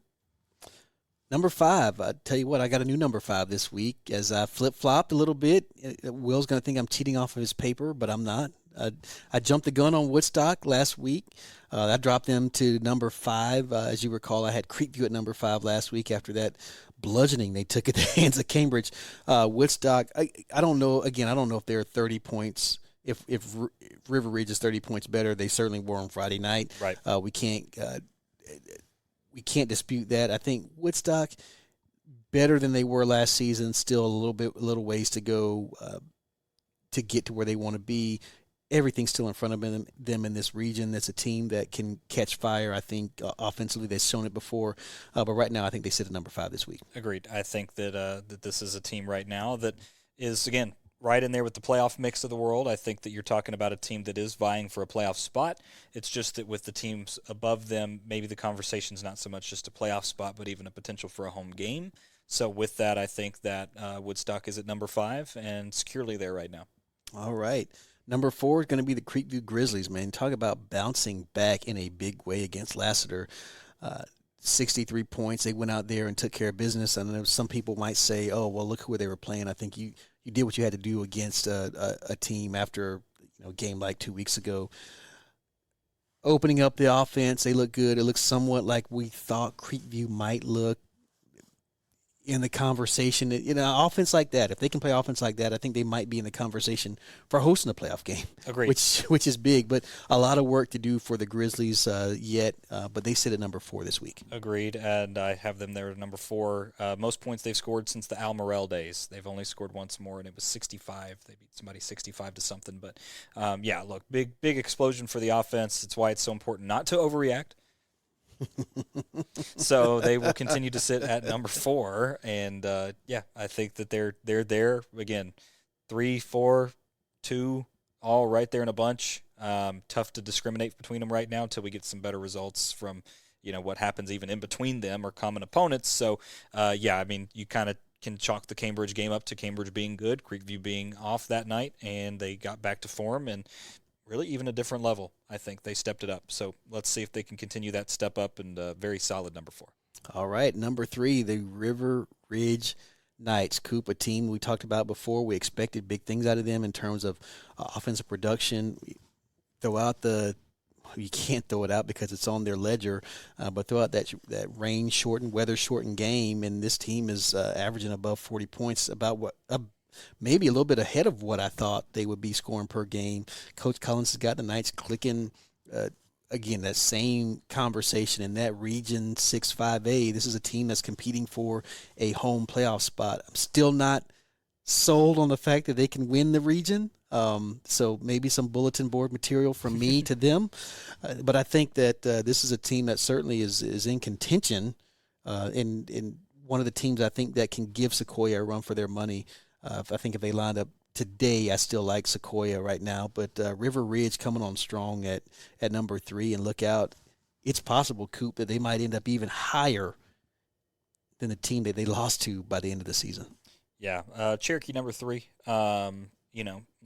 Speaker 2: Number 5, I tell you what, I got a new number 5 this week as I flip-flopped a little bit. Will's going to think I'm cheating off of his paper, but I'm not. I jumped the gun on Woodstock last week. I dropped them to number 5. As you recall, I had Creekview at number 5 last week after that bludgeoning they took at the hands of Cambridge. Woodstock, I don't know. Again, I don't know if they're 30 points. If River Ridge is 30 points better, they certainly were on Friday night.
Speaker 1: Right.
Speaker 2: We can't dispute that. I think Woodstock better than they were last season. Still a little ways to go to get to where they want to be. Everything's still in front of them in this region. That's a team that can catch fire. I think offensively they've shown it before, but right now I think they sit at number 5 this week.
Speaker 1: Agreed. I think that that this is a team right now that is, again, right in there with the playoff mix of the world. I think that you're talking about a team that is vying for a playoff spot. It's just that with the teams above them, maybe the conversation's not so much just a playoff spot, but even a potential for a home game. So with that, I think that Woodstock is at number 5 and securely there right now.
Speaker 2: All right. Number 4 is going to be the Creekview Grizzlies, man. Talk about bouncing back in a big way against Lassiter. 63 points. They went out there and took care of business. I know some people might say, oh, well, look who they were playing. I think you did what you had to do against a team after a game like 2 weeks ago. Opening up the offense, they look good. It looks somewhat like we thought Creekview might look in the conversation. Offense like that, if they can play offense like that, I think they might be in the conversation for hosting a playoff game.
Speaker 1: Agreed.
Speaker 2: Which is big, but a lot of work to do for the Grizzlies yet, but they sit at number 4 this week.
Speaker 1: Agreed, and I have them there at number 4. Most points they've scored since the Al Morrell days. They've only scored once more, and it was 65. They beat somebody 65 to something, but look, big explosion for the offense. It's why it's so important not to overreact. So they will continue to sit at number 4, and I think that they're there again. 3, 4, 2, all right there in a bunch. Tough to discriminate between them right now until we get some better results from what happens even in between them or common opponents. So you kind of can chalk the Cambridge game up to Cambridge being good, Creekview being off that night, and they got back to form and really even a different level. I think they stepped it up. So let's see if they can continue that step up, and very solid number 4.
Speaker 2: All right, number 3, the River Ridge Knights. Coop, a team we talked about before. We expected big things out of them in terms of offensive production. You can't throw it out because it's on their ledger, but throw out that rain-shortened, weather-shortened game, and this team is averaging above 40 points, about maybe a little bit ahead of what I thought they would be scoring per game. Coach Collins has got the Knights clicking. Again, that same conversation in that Region 6-5A. This is a team that's competing for a home playoff spot. I'm still not sold on the fact that they can win the region. So maybe some bulletin board material from me to them. But I think that this is a team that certainly is in contention, in one of the teams I think that can give Sequoia a run for their money. I think if they lined up today, I still like Sequoia right now. But River Ridge coming on strong at number 3, and look out. It's possible, Coop, that they might end up even higher than the team that they lost to by the end of the season.
Speaker 1: Yeah, Cherokee number 3. A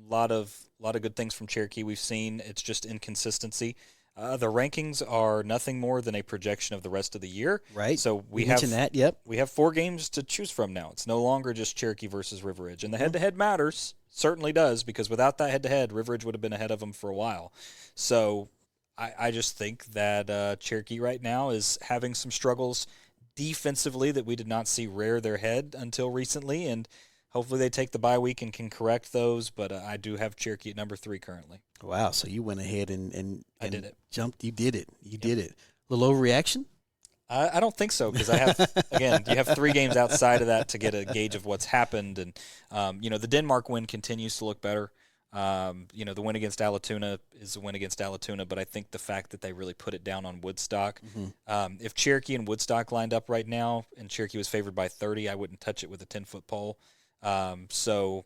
Speaker 1: lot of good things from Cherokee we've seen. It's just inconsistency. The rankings are nothing more than a projection of the rest of the year.
Speaker 2: Right.
Speaker 1: So we
Speaker 2: mentioned that. Yep.
Speaker 1: We have 4 games to choose from now. It's no longer just Cherokee versus River Ridge. And the head-to-head matters, certainly does, because without that head-to-head, River Ridge would have been ahead of them for a while. So I just think that Cherokee right now is having some struggles defensively that we did not see rear their head until recently, and hopefully they take the bye week and can correct those, but I do have Cherokee at number 3 currently.
Speaker 2: Wow, so you went ahead and
Speaker 1: I did it.
Speaker 2: Jumped. You did it. You did it. A little overreaction?
Speaker 1: I don't think so, because I have, again, you have 3 games outside of that to get a gauge of what's happened. And, the Denmark win continues to look better. The win against Allatoona is a win against Allatoona, but I think the fact that they really put it down on Woodstock. If Cherokee and Woodstock lined up right now and Cherokee was favored by 30, I wouldn't touch it with a 10-foot pole. So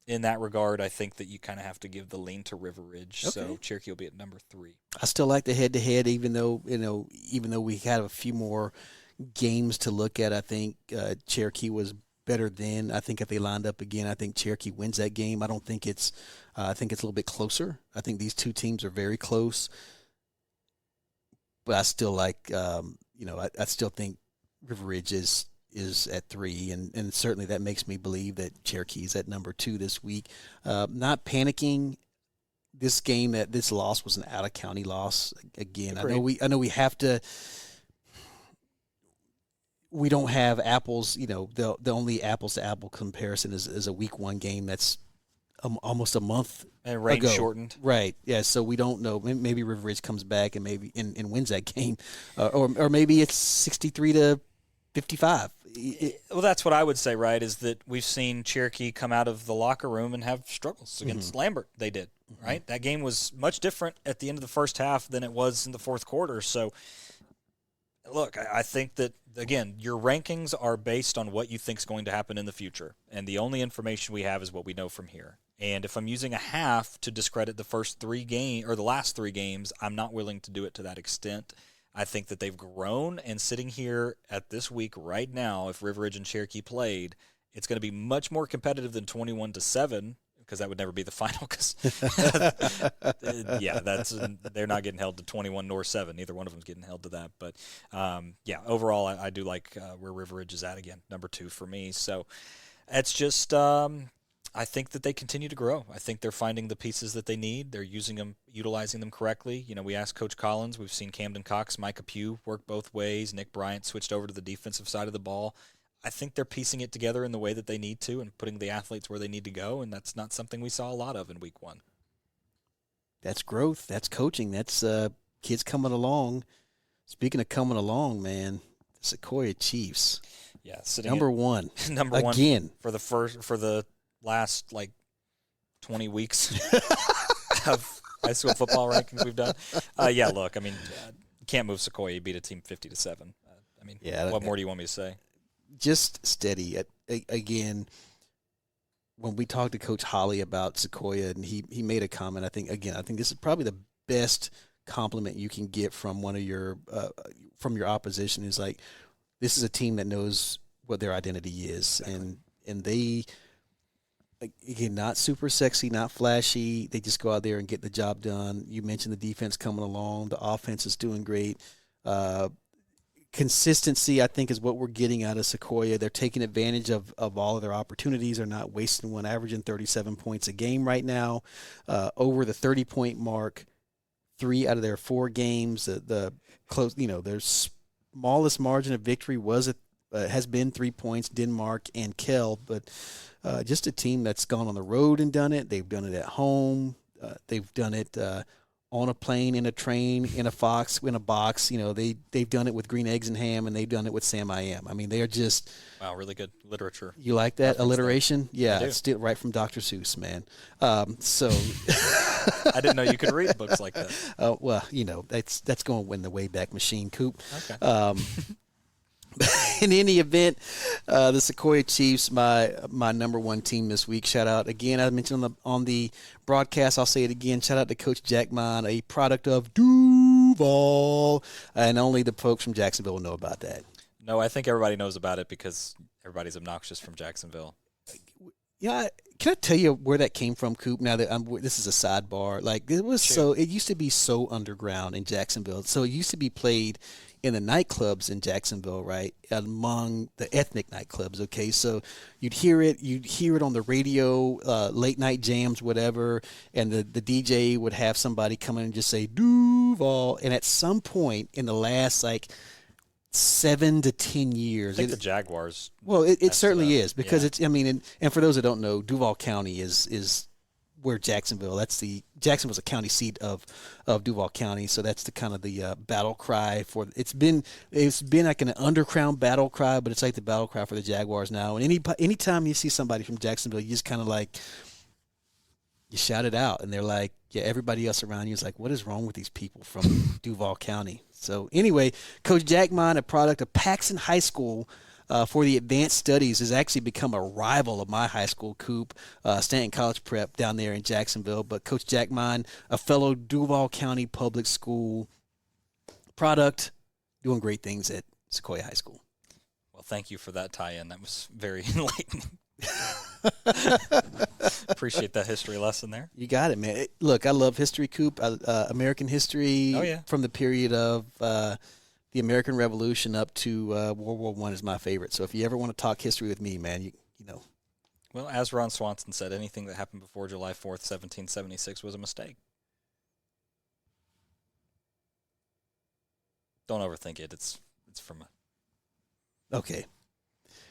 Speaker 1: in that regard, I think that you kind of have to give the lean to River Ridge. Okay. So Cherokee will be at number 3.
Speaker 2: I still like the head-to-head, even though we had a few more games to look at. I think Cherokee was better then. I think if they lined up again, I think Cherokee wins that game. I don't think it's. I think it's a little bit closer. I think these two teams are very close. But I still like. I still think River Ridge is at 3, and certainly that makes me believe that Cherokee is at number 2 this week. Not panicking. This loss was an out of county loss. Again, I know we have to. We don't have apples. The only apples to apple comparison is a week 1 game that's almost a month
Speaker 1: and rain
Speaker 2: ago.
Speaker 1: Shortened.
Speaker 2: Right. Yeah. So we don't know. Maybe River Ridge comes back and maybe and wins that game, or maybe it's 63-55.
Speaker 1: Well, that's what I would say, right, is that we've seen Cherokee come out of the locker room and have struggles against Lambert. They did, right? That game was much different at the end of the first half than it was in the fourth quarter. So, look, I think that, again, your rankings are based on what you think is going to happen in the future, and the only information we have is what we know from here. And if I'm using a half to discredit the last 3 games, I'm not willing to do it to that extent. I think that they've grown, and sitting here at this week right now, if River Ridge and Cherokee played, it's going to be much more competitive than 21-7, because that would never be the final. Because they're not getting held to 21 nor 7. Neither one of them's getting held to that. But overall, I do like where River Ridge is at again, number 2 for me. So it's just I think that they continue to grow. I think they're finding the pieces that they need. They're utilizing them correctly. We asked Coach Collins. We've seen Camden Cox, Micah Pugh work both ways. Nick Bryant switched over to the defensive side of the ball. I think they're piecing it together in the way that they need to and putting the athletes where they need to go, and that's not something we saw a lot of in week 1.
Speaker 2: That's growth. That's coaching. That's kids coming along. Speaking of coming along, man, the Sequoia Chiefs.
Speaker 1: Yeah, sitting
Speaker 2: number 1.
Speaker 1: Number
Speaker 2: again.
Speaker 1: 1 for the last 20 weeks of high school football rankings we've done. Look, you can't move Sequoia. You beat a team 50-7. What more do you want me to say?
Speaker 2: Just steady. Again, when we talked to Coach Holly about Sequoia, and he made a comment, I think this is probably the best compliment you can get from one of your from your opposition is this is a team that knows what their identity is. Exactly. And they, again, not super sexy, not flashy. They just go out there and get the job done. You mentioned the defense coming along. The offense is doing great. Consistency, I think, is what we're getting out of Sequoia. They're taking advantage of all of their opportunities. They're not wasting one, averaging 37 points a game right now, over the 30-point mark, 3 out of their 4 games. The close, their smallest margin of victory has been 3 points, Denmark and Kell, but just a team that's gone on the road and done it. They've done it at home. They've done it on a plane, in a train, in a box. They've done it with green eggs and ham, and they've done it with Sam I Am. They are just –
Speaker 1: wow, really good literature.
Speaker 2: You like that alliteration?
Speaker 1: There.
Speaker 2: Yeah, it's still right from Dr. Seuss, man. So
Speaker 1: I didn't know you could read books like that.
Speaker 2: That's going to win the Wayback Machine, Coop.
Speaker 1: Okay.
Speaker 2: In any event, the Sequoia Chiefs, my number 1 team this week. Shout out again. I mentioned on the broadcast. I'll say it again. Shout out to Coach Jack Mon, a product of Duval, and only the folks from Jacksonville will know about that.
Speaker 1: No, I think everybody knows about it because everybody's obnoxious from Jacksonville.
Speaker 2: Yeah, can I tell you where that came from, Coop? Now that this is a sidebar. It used to be so underground in Jacksonville. So it used to be played in the nightclubs in Jacksonville, right, among the ethnic nightclubs, okay? So you'd hear it on the radio, late night jams, whatever, and the DJ would have somebody come in and just say, Duval. And at some point in the last, 7 to 10 years.
Speaker 1: I think the Jaguars.
Speaker 2: Well, it certainly is because it's, and for those that don't know, Duval County is where Jacksonville's a county seat of Duval County, so that's the kind of the battle cry for. It's been like an underground battle cry, but it's like the battle cry for the Jaguars now. And anytime you see somebody from Jacksonville, you just kind of you shout it out, and they're like, yeah, everybody else around you is like, what is wrong with these people from Duval County? So anyway, Coach Jack Mon, a product of Paxson High School, for the advanced studies, has actually become a rival of my high school, Coop, Stanton College Prep down there in Jacksonville. But Coach Jack Mon, a fellow Duval County Public School product, doing great things at Sequoia High School.
Speaker 1: Well, thank you for that tie-in. That was very enlightening. Appreciate that history lesson there.
Speaker 2: You got it, man. Look, I love history, Coop. American history.
Speaker 1: Oh, yeah.
Speaker 2: From the period of the American Revolution up to World War I is my favorite. So if you ever want to talk history with me, man, you know.
Speaker 1: Well, as Ron Swanson said, anything that happened before July 4th, 1776 was a mistake. Don't overthink it. It's from a...
Speaker 2: Okay.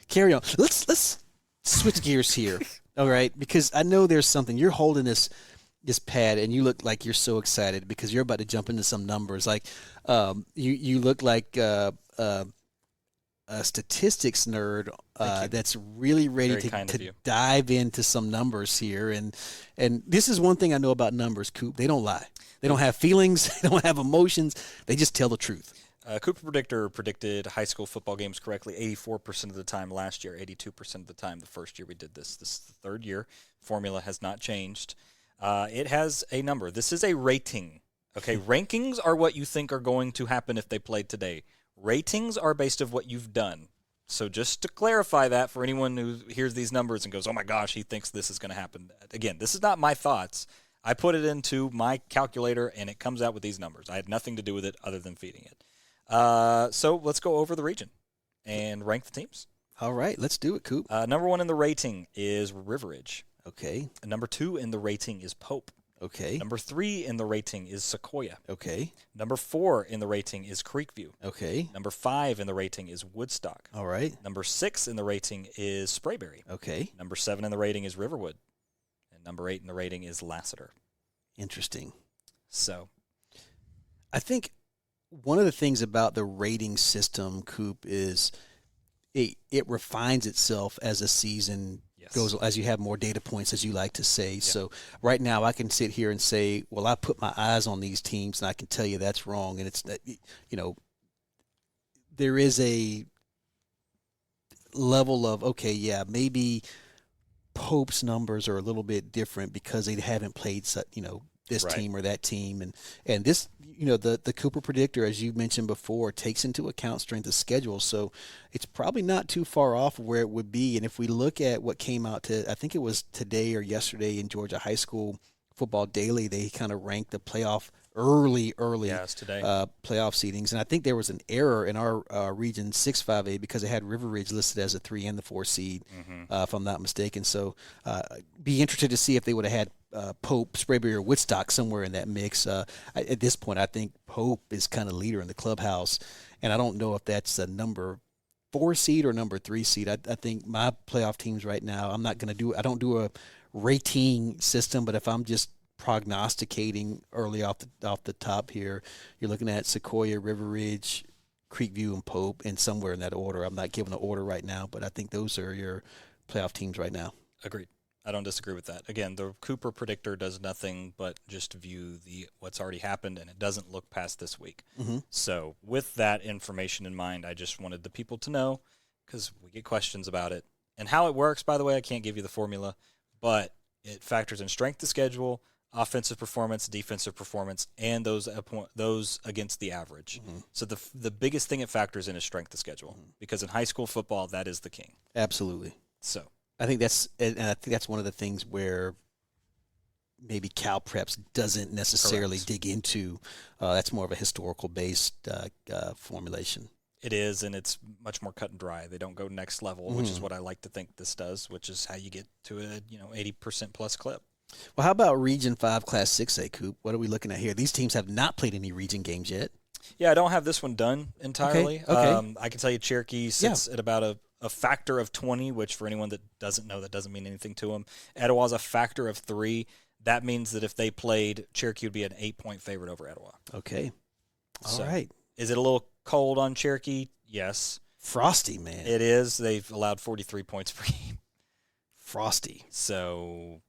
Speaker 2: Carry on. Let's switch gears here. All right, because I know there's something. You're holding this pad, and you look like you're so excited because you're about to jump into some numbers. You look like a statistics nerd that's really ready to dive into some numbers here. And this is one thing I know about numbers, Coop. They don't lie. They don't have feelings. They don't have emotions. They just tell the truth.
Speaker 1: Cooper Predictor predicted high school football games correctly 84% of the time last year, 82% of the time the first year we did this. This is the third year. Formula has not changed. It has a number. This is a rating. Okay, rankings are what you think are going to happen if they played today. Ratings are based on what you've done. So just to clarify that for anyone who hears these numbers and goes, oh my gosh, he thinks this is going to happen. Again, this is not my thoughts. I put it into my calculator, and it comes out with these numbers. I had nothing to do with it other than feeding it. So let's go over the region and rank the teams.
Speaker 2: All right, let's do it, Coop.
Speaker 1: Number 1 in the rating is River Ridge.
Speaker 2: Okay.
Speaker 1: Number 2 in the rating is Pope.
Speaker 2: Okay.
Speaker 1: Number 3 in the rating is Sequoia.
Speaker 2: Okay.
Speaker 1: Number 4 in the rating is Creekview.
Speaker 2: Okay.
Speaker 1: Number 5 in the rating is Woodstock.
Speaker 2: All right.
Speaker 1: Number 6 in the rating is Sprayberry.
Speaker 2: Okay.
Speaker 1: Number 7 in the rating is Riverwood. And number 8 in the rating is Lassiter.
Speaker 2: Interesting.
Speaker 1: So,
Speaker 2: I think one of the things about the rating system, Coop, is it refines itself as a season goes, as you have more data points, as you like to say. Yep. So right now I can sit here and say, well, I put my eyes on these teams, and I can tell you that's wrong. And it's, there is a level of, okay, yeah, maybe Pope's numbers are a little bit different because they haven't played, this
Speaker 1: right.
Speaker 2: team or that team. And this, the Cooper Predictor, as you mentioned before, takes into account strength of schedule. So it's probably not too far off of where it would be. And if we look at what came out I think it was today or yesterday in Georgia High School Football Daily, they kind of ranked the playoff early
Speaker 1: today.
Speaker 2: Playoff seedings. And I think there was an error in our region 6-5A because it had River Ridge listed as a 3 and the 4 seed, if I'm not mistaken. So be interested to see if they would have had Pope, Sprayberry, or Woodstock somewhere in that mix. At this point, I think Pope is kind of leader in the clubhouse, and I don't know if that's a number 4 seed or number 3 seed. I think my playoff teams right now, I don't do a rating system, but if I'm just prognosticating early off the top here, you're looking at Sequoia, River Ridge, Creekview, and Pope, and somewhere in that order. I'm not giving an order right now, but I think those are your playoff teams right now.
Speaker 1: Agreed. I don't disagree with that. Again, the Cooper Predictor does nothing but just view what's already happened, and it doesn't look past this week.
Speaker 2: Mm-hmm.
Speaker 1: So with that information in mind, I just wanted the people to know, because we get questions about it. And how it works, by the way, I can't give you the formula, but it factors in strength of schedule, offensive performance, defensive performance, and those against the average.
Speaker 2: Mm-hmm.
Speaker 1: So the biggest thing it factors in is strength of schedule, because in high school football, that is the king.
Speaker 2: Absolutely.
Speaker 1: So
Speaker 2: I think that's one of the things where maybe Cal Preps doesn't necessarily dig into. That's more of a historical based formulation.
Speaker 1: It is, and it's much more cut and dry. They don't go next level, which is what I like to think this does, which is how you get to a 80% plus clip.
Speaker 2: Well, how about Region 5 Class 6A, Coop? What are we looking at here? These teams have not played any region games yet.
Speaker 1: Yeah, I don't have this one done entirely.
Speaker 2: Okay.
Speaker 1: I can tell you Cherokee sits at about a factor of 20, which for anyone that doesn't know, that doesn't mean anything to them. Etowah's a factor of 3. That means that if they played, Cherokee would be an 8-point favorite over Etowah.
Speaker 2: Okay. All right.
Speaker 1: Is it a little cold on Cherokee? Yes.
Speaker 2: Frosty, man.
Speaker 1: It is. They've allowed 43 points per game.
Speaker 2: Frosty.
Speaker 1: So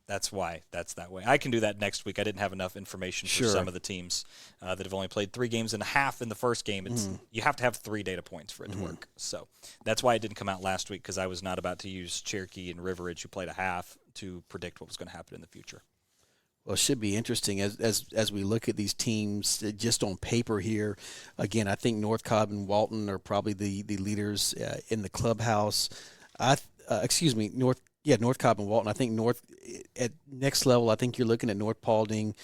Speaker 1: that's why that's that way. I can do that next week. I didn't have enough information for some of the teams that have only played 3 games and a half in the first game. You have to have 3 data points for it to work. So that's why it didn't come out last week, because I was not about to use Cherokee and River Ridge, who played a half, to predict what was going to happen in the future.
Speaker 2: Well, it should be interesting as we look at these teams just on paper here. Again, I think North Cobb and Walton are probably the leaders in the clubhouse. North Cobb and Walton. I think North at next level. I think you're looking at North Paulding.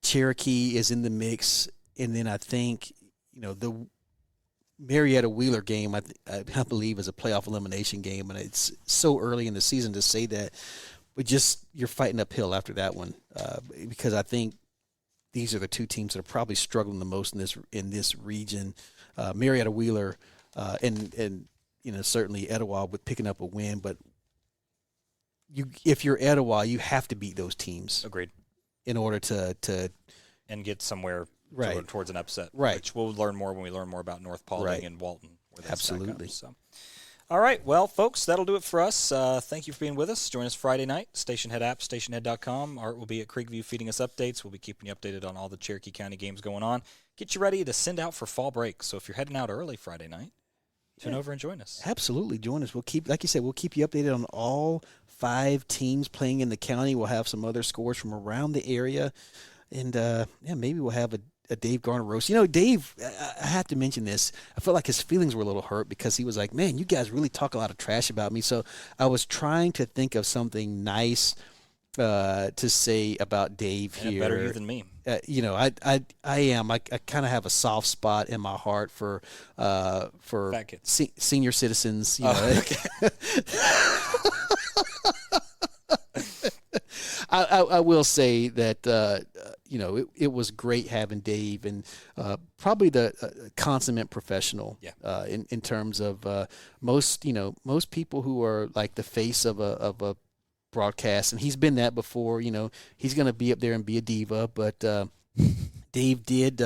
Speaker 2: Cherokee is in the mix, and then I think the Marietta Wheeler game, I believe, is a playoff elimination game, and it's so early in the season to say that. But you're fighting uphill after that one, because I think these are the 2 teams that are probably struggling the most in this region. Marietta Wheeler, and certainly Etowah with picking up a win, but if you're Etowah, you have to beat those teams.
Speaker 1: Agreed.
Speaker 2: In order to
Speaker 1: and get somewhere.
Speaker 2: Right.
Speaker 1: Towards an upset,
Speaker 2: right?
Speaker 1: Which we'll learn more when we learn more about North Paulding and Walton. Where
Speaker 2: absolutely.
Speaker 1: So, all right, well, folks, that'll do it for us. Thank you for being with us. Join us Friday night. Stationhead app, stationhead.com. Art will be at Creekview feeding us updates. We'll be keeping you updated on all the Cherokee County games going on. Get you ready to send out for fall break. So if you're heading out early Friday night, tune over and join us.
Speaker 2: Absolutely, join us. We'll keep, like you said, we'll keep you updated on all 5 teams playing in the county. We'll have some other scores from around the area, and maybe we'll have a Dave Garner roast. You know, Dave, I have to mention this. I felt like his feelings were a little hurt because he was like, man, you guys really talk a lot of trash about me. So I was trying to think of something nice to say about Dave here.
Speaker 1: Better you than me.
Speaker 2: You know, I am. I kind of have a soft spot in my heart for
Speaker 1: Fat kids.
Speaker 2: Senior citizens. You know.
Speaker 1: Okay.
Speaker 2: I will say that you know, it was great having Dave, and probably the consummate professional.
Speaker 1: Yeah.
Speaker 2: In terms of most people who are like the face of a broadcast, and he's been that before. You know, he's going to be up there and be a diva, but Dave did.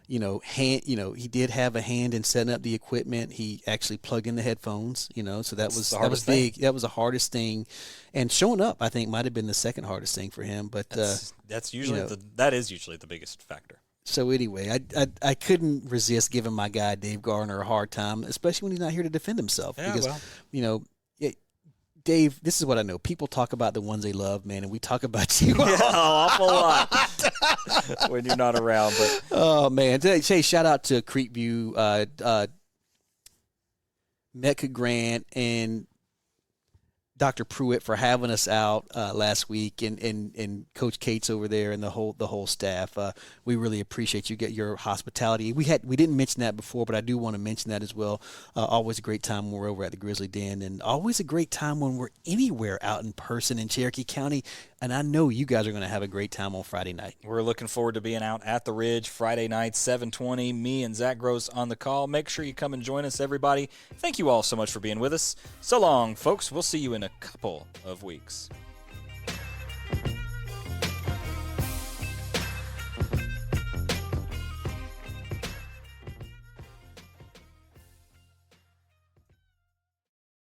Speaker 2: He did have a hand in setting up the equipment. He actually plugged in the headphones, so that was big. That was the hardest thing. And showing up, I think, might have been the second hardest thing for him. But
Speaker 1: that's usually that is usually the biggest factor.
Speaker 2: So anyway, I couldn't resist giving my guy Dave Garner a hard time, especially when he's not here to defend himself.
Speaker 1: Yeah,
Speaker 2: because Dave, this is what I know. People talk about the ones they love, man, and we talk about you
Speaker 1: an awful lot when you're not around. But
Speaker 2: oh man, say shout out to Creekview, Mecca Grant, and Dr. Pruitt for having us out last week, and Coach Cates over there and the whole staff. We really appreciate you get your hospitality. We didn't mention that before, but I do want to mention that as well. Always a great time when we're over at the Grizzly Den, and always a great time when we're anywhere out in person in Cherokee County. And I know you guys are going to have a great time on Friday night.
Speaker 1: We're looking forward to being out at the Ridge Friday night, 7:20. Me and Zach Gross on the call. Make sure you come and join us, everybody. Thank you all so much for being with us. So long, folks. We'll see you in a couple of weeks.